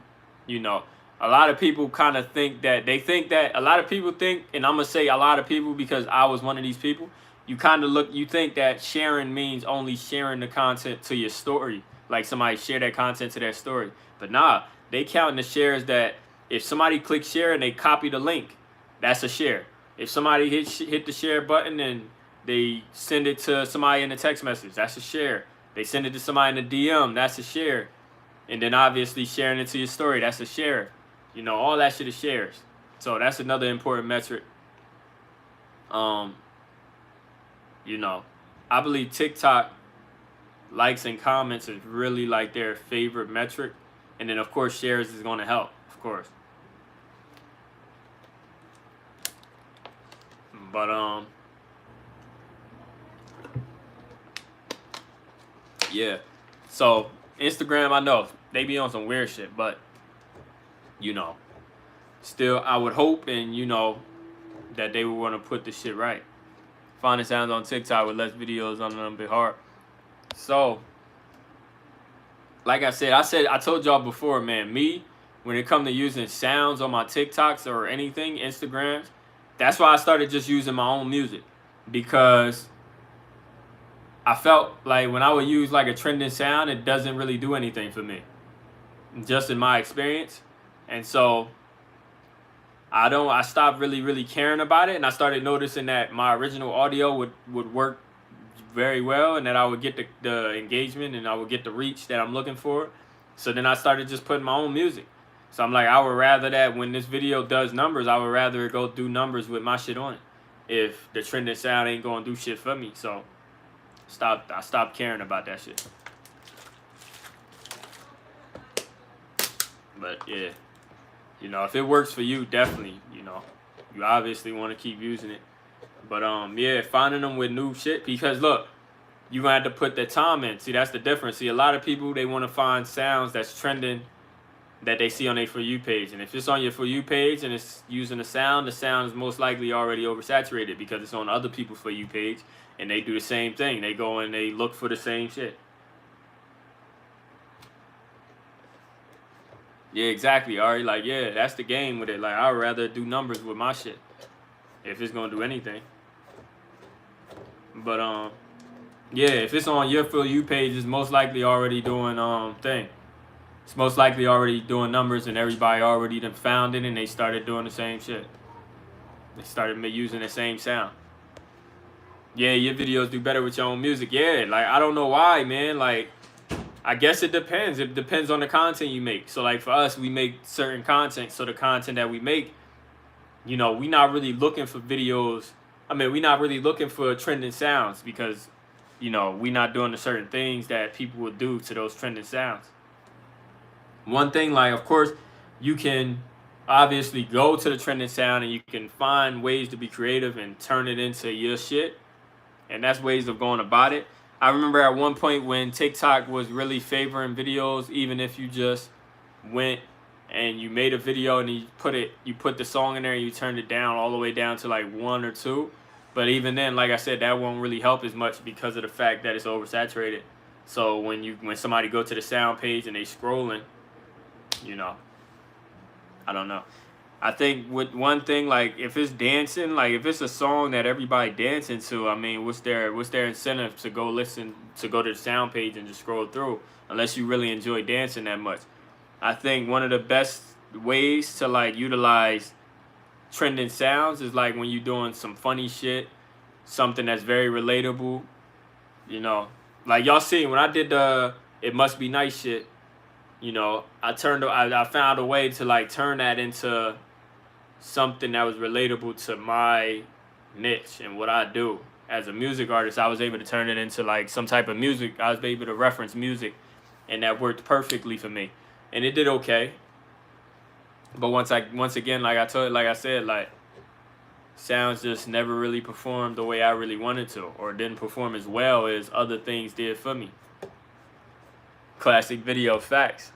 you know, a lot of people kind of think that a lot of people think, and I'm gonna say a lot of people because I was one of these people. You think that sharing means only sharing the content to your story, like somebody share that content to their story. But nah, they counting the shares that if somebody clicks share and they copy the link, that's a share. If somebody hit the share button and they send it to somebody in a text message, that's a share. They send it to somebody in a DM, that's a share. And then obviously sharing it to your story, that's a share. You know, all that shit is shares. So that's another important metric. You know, I believe TikTok likes and comments is really like their favorite metric. And then of course shares is going to help, of course. But yeah. So Instagram, I know they be on some weird shit, but you know, still I would hope and you know that they would want to put the shit right. Finding sounds on TikTok with less videos on them be hard. So, like I told y'all before, man, when it comes to using sounds on my TikToks or anything, Instagrams, that's why I started just using my own music. Because I felt like when I would use like a trending sound, it doesn't really do anything for me. Just in my experience. And so I stopped really caring about it, and I started noticing that my original audio would work very well, and that I would get the engagement and I would get the reach that I'm looking for. So then I started just putting my own music. So I'm like, I would rather that when this video does numbers, I would rather it go do numbers with my shit on it. If the trending sound ain't gonna do shit for me. So I stopped caring about that shit. But yeah. You know, if it works for you, definitely, you know, you obviously want to keep using it. But, yeah, finding them with new shit. Because, look, you're going to have to put the time in. See, that's the difference. See, a lot of people, they want to find sounds that's trending that they see on their For You page. And if it's on your For You page and it's using the sound is most likely already oversaturated because it's on other people's For You page. And they do the same thing. They go and they look for the same shit. Yeah, exactly, Ari. Like, yeah, that's the game with it. Like, I'd rather do numbers with my shit if it's gonna do anything. But yeah, if it's on your For You page, it's most likely already doing thing. it's most likely already doing numbers and everybody already done found it and they started doing the same shit. They started using the same sound. Yeah, your videos do better with your own music. Yeah, like, I don't know why, man. Like, I guess it depends. It depends on the content you make. So, like, for us, we make certain content. So the content that we make, you know, we not really looking for videos. I mean, we not really looking for trending sounds because, you know, we not doing the certain things that people would do to those trending sounds. One thing, like, of course, you can obviously go to the trending sound and you can find ways to be creative and turn it into your shit. And that's ways of going about it. I remember at one point when TikTok was really favoring videos, even if you just went and you made a video and you put the song in there and you turned it down all the way down to like 1 or 2. But even then, like I said, that won't really help as much because of the fact that it's oversaturated. So when somebody go to the sound page and they scrolling, you know, I don't know. I think with one thing, like, if it's dancing, like, if it's a song that everybody dancing to, I mean, what's their incentive to go to the sound page and just scroll through, unless you really enjoy dancing that much. I think one of the best ways to, like, utilize trending sounds is, like, when you're doing some funny shit, something that's very relatable, you know. Like, y'all see, when I did the It Must Be Nice shit, you know, I found a way to, like, turn that into something that was relatable to my niche and what I do as a music artist. I was able to turn it into, like, some type of music. I was able to reference music, and that worked perfectly for me, and it did okay. But once again, like I said, like, sounds just never really performed the way I really wanted to, or didn't perform as well as other things did for me. Classic video facts.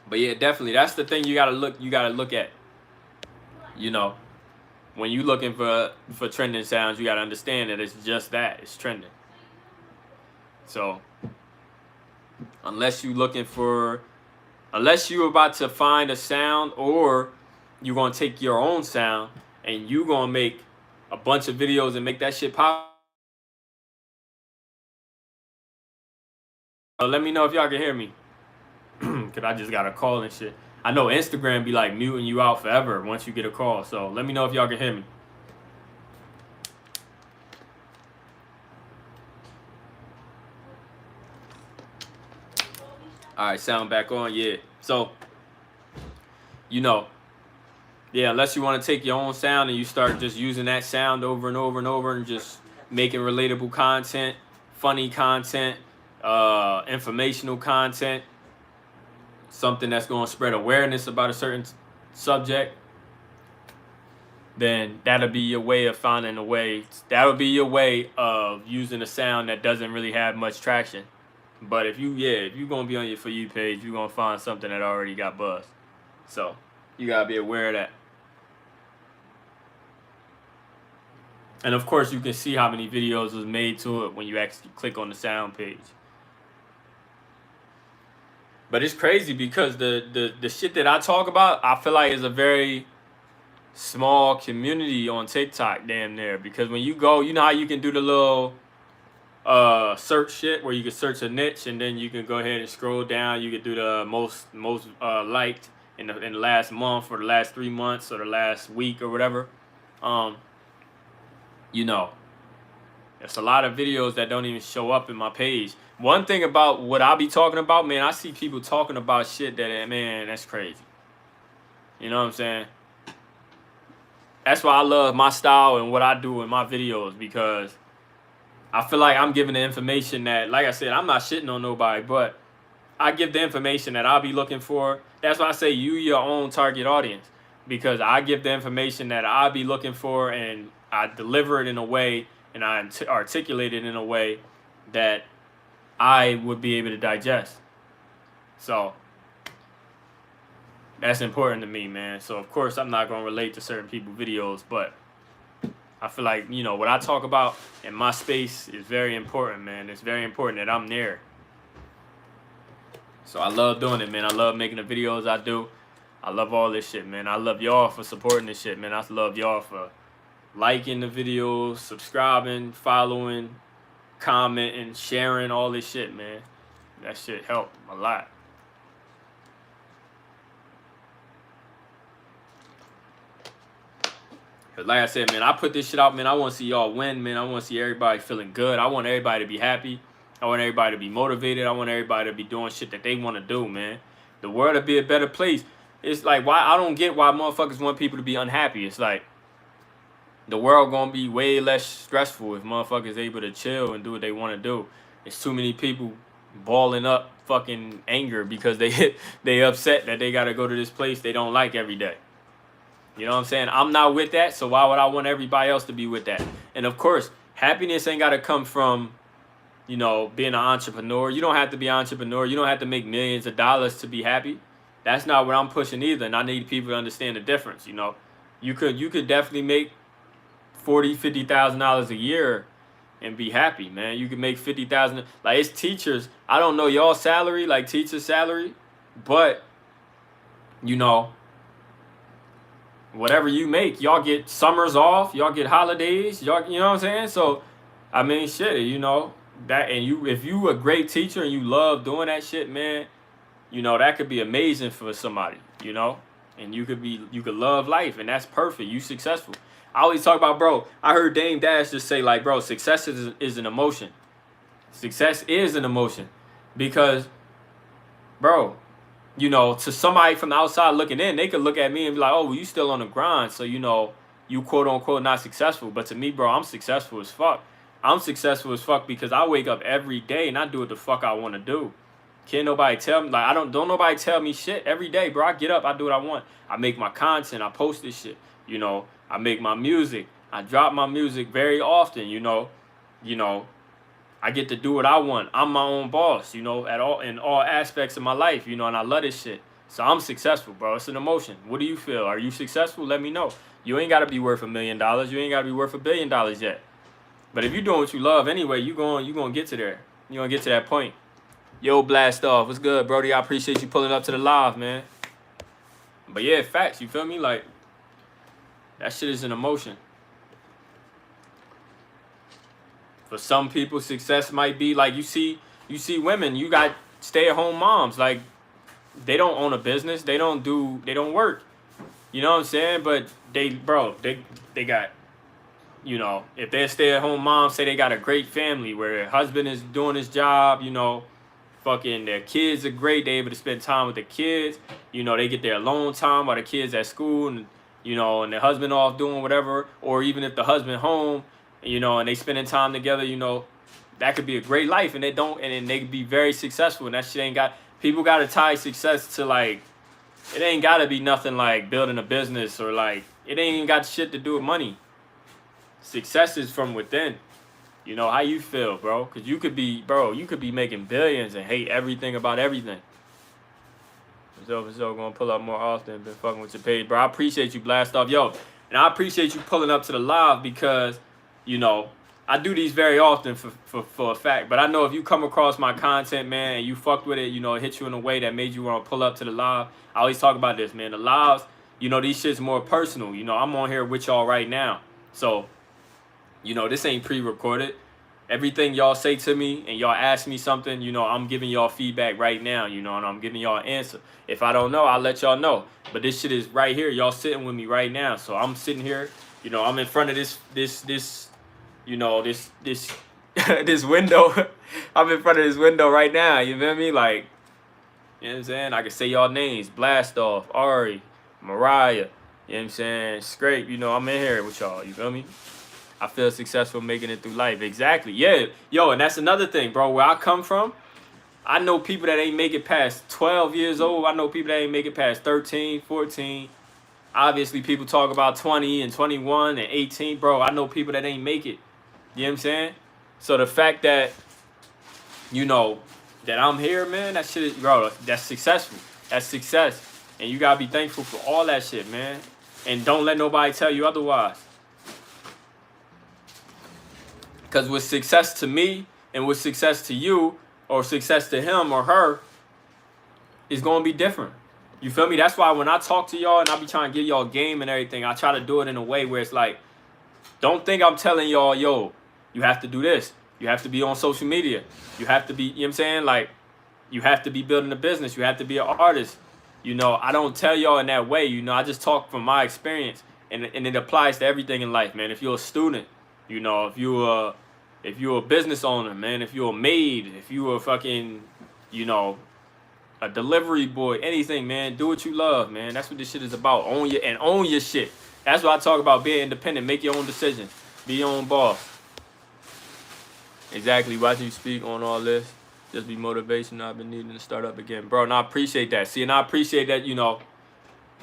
But yeah, definitely, that's the thing you gotta look at. You know, when you looking for trending sounds, you gotta understand that it's just that, it's trending. So unless you're about to find a sound, or you're gonna take your own sound and you gonna make a bunch of videos and make that shit pop. Let me know if y'all can hear me. Cause I just got a call and shit. I know Instagram be like muting you out forever once you get a call. So let me know if y'all can hear me. All right, sound back on. Yeah. So, you know, yeah, unless you want to take your own sound and you start just using that sound over and over and over and just making relatable content, funny content, informational content, something that's going to spread awareness about a certain subject, then that'll be your way of finding a way. That would be your way of using a sound that doesn't really have much traction. But if you're going to be on your For You page, you're going to find something that already got buzz. So you got to be aware of that. And of course, you can see how many videos was made to it when you actually click on the sound page. But it's crazy because the shit that I talk about, I feel like is a very small community on TikTok, damn near. Because when you go, you know how you can do the little search shit where you can search a niche and then you can go ahead and scroll down. You can do the most liked in the last month or the last 3 months or the last week or whatever. You know, there's a lot of videos that don't even show up in my page. One thing about what I be talking about, man, I see people talking about shit that, man, that's crazy. You know what I'm saying? That's why I love my style and what I do in my videos, because I feel like I'm giving the information that, like I said, I'm not shitting on nobody, but I give the information that I'll be looking for. That's why I say you your own target audience, because I give the information that I'll be looking for and I deliver it in a way and I articulate it in a way that I would be able to digest. So that's important to me, man. So of course I'm not going to relate to certain people's videos, but I feel like, you know, what I talk about in my space is very important, man. It's very important that I'm there. So I love doing it, man. I love making the videos I do. I love all this shit, man. I love y'all for supporting this shit, man. I love y'all for liking the videos, subscribing, following, commenting, sharing, all this shit, man. That shit help a lot. Cause like I said, man, I put this shit out, man. I want to see y'all win, man. I want to see everybody feeling good. I want everybody to be happy. I want everybody to be motivated. I want everybody to be doing shit that they want to do, man. The world to be a better place. It's like, why I don't get why motherfuckers want people to be unhappy. It's like the world gonna be way less stressful if motherfuckers able to chill and do what they want to do. It's too many people balling up fucking anger because they upset that they gotta go to this place they don't like every day. You know what I'm saying? I'm not with that, so why would I want everybody else to be with that? And of course, happiness ain't gotta come from, you know, being an entrepreneur. You don't have to be an entrepreneur. You don't have to make millions of dollars to be happy. That's not what I'm pushing either, and I need people to understand the difference, you know. You could definitely make $40,000-$50,000 a year and be happy, man. You can make $50,000. Like, it's teachers. I don't know y'all salary, like teacher salary, but you know, whatever you make, y'all get summers off, y'all get holidays, y'all, you know what I'm saying? So, I mean, shit, you know, that, and you, if you a great teacher and you love doing that shit, man, you know, that could be amazing for somebody, you know, and you could love life, and that's perfect. You successful. I always talk about, bro, I heard Dame Dash just say, like, bro, success is an emotion. Success is an emotion because, bro, you know, to somebody from the outside looking in, they could look at me and be like, oh, well, you still on the grind, so, you know, you quote unquote not successful. But to me, bro, I'm successful as fuck. I'm successful as fuck because I wake up every day and I do what the fuck I want to do. Can't nobody tell me, like, don't nobody tell me shit every day, bro. I get up, I do what I want. I make my content, I post this shit, you know. I make my music, I drop my music very often, you know. I get to do what I want. I'm my own boss, you know, in all aspects of my life, you know, and I love this shit. So I'm successful, bro. It's an emotion. What do you feel? Are you successful? Let me know. You ain't got to be worth $1 million. You ain't got to be worth $1 billion yet. But if you're doing what you love anyway, you going to get to there. You're going to get to that point. Yo, Blast Off. What's good, Brody? I appreciate you pulling up to the live, man. But yeah, facts. You feel me? Like, that shit is an emotion. For some people, success might be like, you see women, you got stay-at-home moms, like, they don't own a business, they don't work. You know what I'm saying? But they got, you know, if they're stay-at-home moms, say they got a great family where their husband is doing his job, you know, fucking their kids are great, they able to spend time with the kids, you know, they get their alone time while the kids at school, and, you know, and the husband off doing whatever, or even if the husband home, you know, and they spending time together, you know, that could be a great life, and then they could be very successful, and that shit ain't got, people got to tie success to, like, it ain't got to be nothing like building a business, or like, it ain't even got shit to do with money. Success is from within. You know, how you feel, bro, because you could be making billions and hate everything about everything. So going to pull up more often, been fucking with your page, bro. I appreciate you, Blast Off. Yo, and I appreciate you pulling up to the live because, you know, I do these very often for a fact. But I know if you come across my content, man, and you fucked with it, you know, it hit you in a way that made you want to pull up to the live. I always talk about this, man. The lives, you know, these shit's more personal. You know, I'm on here with y'all right now. So, you know, this ain't pre-recorded. Everything y'all say to me and y'all ask me something, you know, I'm giving y'all feedback right now, you know, and I'm giving y'all an answer. If I don't know, I'll let y'all know. But this shit is right here. Y'all sitting with me right now. So I'm sitting here, you know, I'm in front of this you know, this this window. I'm in front of this window right now. You feel me? Like, you know what I'm saying? I can say y'all names. Blast Off, Ari, Mariah, you know what I'm saying? Scrape, you know, I'm in here with y'all. You feel me? I feel successful making it through life. Exactly. Yeah. Yo, and that's another thing, bro. Where I come from, I know people that ain't make it past 12 years old. I know people that ain't make it past 13, 14. Obviously, people talk about 20 and 21 and 18. Bro, I know people that ain't make it. You know what I'm saying? So the fact that, you know, that I'm here, man, that shit is, bro, that's successful. That's success. And you gotta be thankful for all that shit, man. And don't let nobody tell you otherwise. Because with success to me and with success to you or success to him or her, it's going to be different. You feel me? That's why when I talk to y'all and I be trying to give y'all game and everything, I try to do it in a way where it's like, Don't think I'm telling y'all, yo, you have to do this. You have to be on social media. You have to be, you know what I'm saying? Like, you have to be building a business. You have to be an artist. You know, I don't tell y'all in that way. You know, I just talk from my experience, and it applies to everything in life, man. If you're a student, you know, if you're a business owner, man, if you're a maid, if you're a fucking, you know, a delivery boy, anything, man, do what you love, man. That's what this shit is about. Own your shit. That's what I talk about, being independent. Make your own decisions. Be your own boss. Exactly. Watching you speak on all this. Just be motivation. I've been needing to start up again. Bro, and I appreciate that. See, and I appreciate that, you know,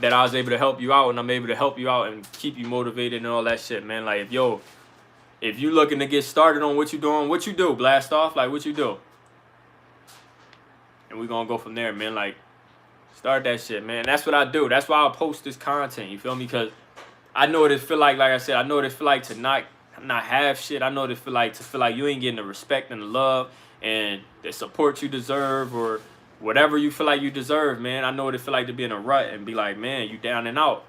that I was able to help you out, and I'm able to help you out and keep you motivated and all that shit, man. Like, if you looking to get started on what you doing, what you do, blast off, like, what you do. And we're going to go from there, man. Like, start that shit, man. That's what I do. That's why I post this content, you feel me? Because I know what it feel like I said, I know what it feel like to not have shit. I know what it feel like you ain't getting the respect and the love and the support you deserve, or whatever you feel like you deserve, man. I know what it feel like to be in a rut and be like, man, you down and out.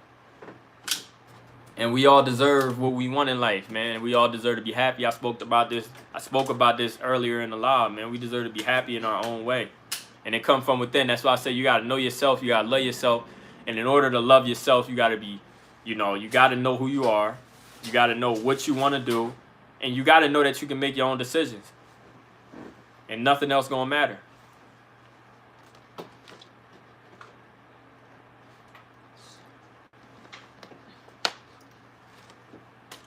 And we all deserve what we want in life, man. We all deserve to be happy. I spoke about this earlier in the live, man. We deserve to be happy in our own way. And it comes from within. That's why I say you got to know yourself. You got to love yourself. And in order to love yourself, you got to be, you know, you got to know who you are. You got to know what you want to do. And you got to know that you can make your own decisions. And nothing else going to matter.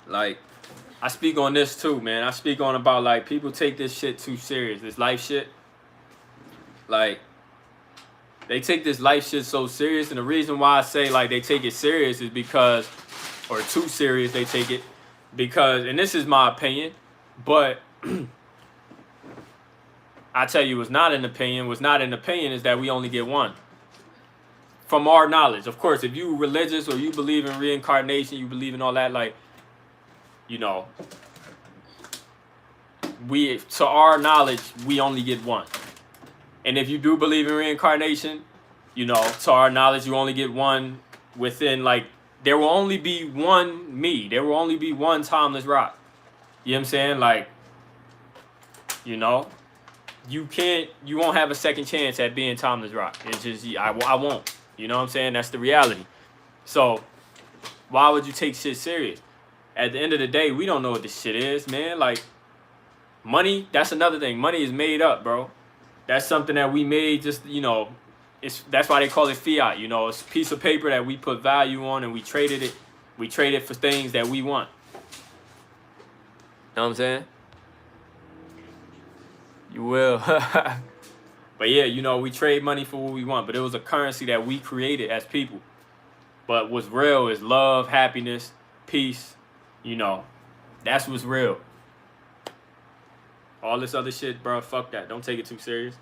Like, I speak on this too, man. I speak on about, like, people take this shit too serious. This life shit. Like, they take this life shit so serious. And the reason why I say, like, they take it serious is because, or too serious they take it, because, and this is my opinion, but I tell you what's not an opinion. What's not an opinion is that we only get one. From our knowledge. Of course, if you religious or you believe in reincarnation, you believe in all that, like, you know, to our knowledge, we only get one. And if you do believe in reincarnation, you know, to our knowledge, you only get one within, like, there will only be one me. There will only be one TimelessRoc. You know what I'm saying? Like, you know, you won't have a second chance at being TimelessRoc. It's just, I won't. You know what I'm saying? That's the reality. So, why would you take shit serious? At the end of the day, we don't know what this shit is, man. Like, money, that's another thing. Money is made up, bro. That's something that we made just, you know, that's why they call it fiat, you know. It's a piece of paper that we put value on, and we traded it. We trade it for things that we want. Know what I'm saying? You will. But yeah, you know, we trade money for what we want. But it was a currency that we created as people. But what's real is love, happiness, peace. You know, that's what's real. All this other shit, bro, fuck that. Don't take it too serious.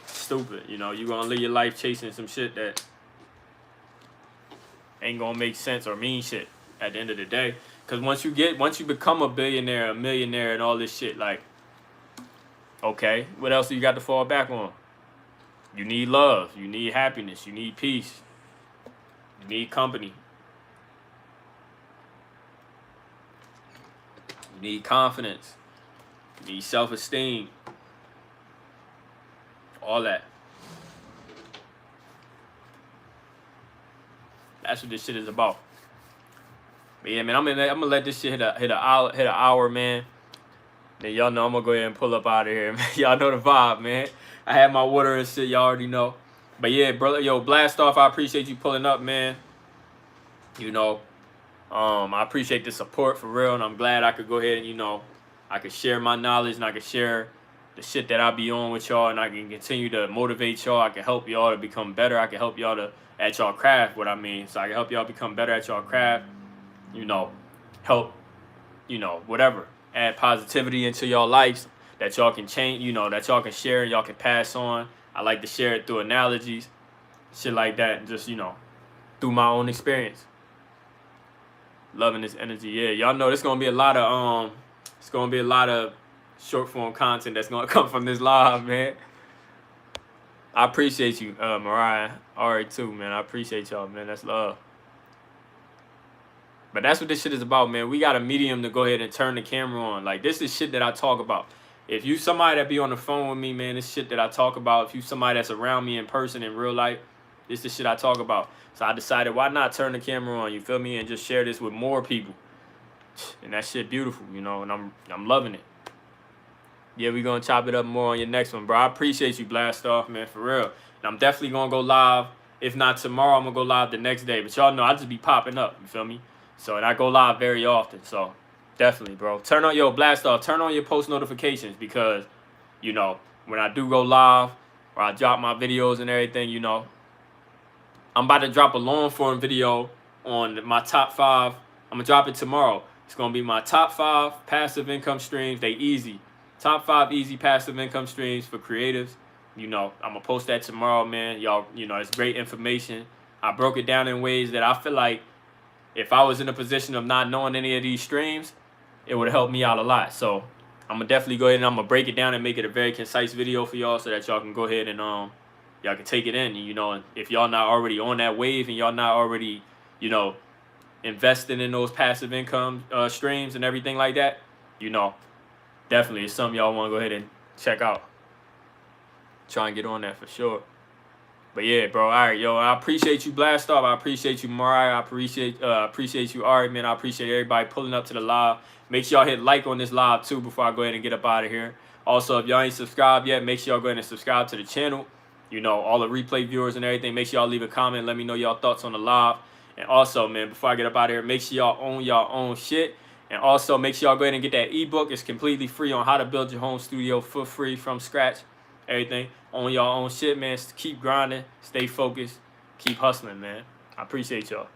Stupid, you know. You gonna live your life chasing some shit that ain't gonna make sense or mean shit at the end of the day. Because once you become a billionaire, a millionaire, and all this shit, like, okay, what else do you got to fall back on? You need love. You need happiness. You need peace. You need company. You need confidence. You need self-esteem. All that. That's what this shit is about. But yeah, man, I'm gonna let this shit hit an hour, man. Then y'all know I'm gonna go ahead and pull up out of here, man. Y'all know the vibe, man. I had my water and shit, y'all already know. But yeah, brother, yo, blast off. I appreciate you pulling up, man. You know, I appreciate the support for real, and I'm glad I could go ahead and, you know, I could share my knowledge, and I could share the shit that I be on with y'all, and I can continue to motivate y'all. I can help y'all to become better. I can help y'all at y'all craft, what I mean. So I can help y'all become better at y'all craft, you know, help, you know, whatever. Add positivity into y'all lives that y'all can change, you know, that y'all can share and y'all can pass on. I like to share it through analogies, shit like that, and just, you know, through my own experience. Loving this energy. Yeah, y'all know there's gonna be a lot of short form content that's gonna come from this live, man. I appreciate you, Mariah, Ari too, man. I appreciate y'all, man. That's love. But that's what this shit is about, man. We got a medium to go ahead and turn the camera on. Like, this is shit that I talk about. If you somebody that be on the phone with me, man, this shit that I talk about. If you somebody that's around me in person in real life, this is shit I talk about. So I decided, why not turn the camera on, you feel me, and just share this with more people. And that shit beautiful, you know, and I'm loving it. Yeah, we gonna chop it up more on your next one, bro. I appreciate you, Blast Off, man, for real. And I'm definitely gonna go live. If not tomorrow, I'm gonna go live the next day. But y'all know I just be popping up, you feel me? So, and I go live very often. So, definitely, bro. Turn on your Blast Off. Turn on your post notifications because, you know, when I do go live or I drop my videos and everything, you know, I'm about to drop a long form video on my top 5. I'm gonna drop it tomorrow. It's gonna be my top 5 passive income streams. They easy. Top 5 easy passive income streams for creatives. You know, I'm gonna post that tomorrow, man. Y'all, you know, it's great information. I broke it down in ways that I feel like if I was in a position of not knowing any of these streams, it would help me out a lot. So I'm gonna definitely go ahead and I'm gonna break it down and make it a very concise video for y'all so that y'all can go ahead and y'all can take it in. You know, if y'all not already on that wave and y'all not already, you know, investing in those passive income streams and everything like that, you know, definitely it's something y'all want to go ahead and check out. Try and get on that for sure. But yeah, bro. All right, yo. I appreciate you, Blast Off. I appreciate you, Mariah. I appreciate you, Ari, man. I appreciate everybody pulling up to the live. Make sure y'all hit like on this live too before I go ahead and get up out of here. Also, if y'all ain't subscribed yet, make sure y'all go ahead and subscribe to the channel. You know, all the replay viewers and everything. Make sure y'all leave a comment. Let me know y'all thoughts on the live. And also, man, before I get up out of here, make sure y'all own y'all own shit. And also, make sure y'all go ahead and get that ebook. It's completely free on how to build your home studio for free from scratch. Everything. Own y'all own shit, man. Keep grinding. Stay focused. Keep hustling, man. I appreciate y'all.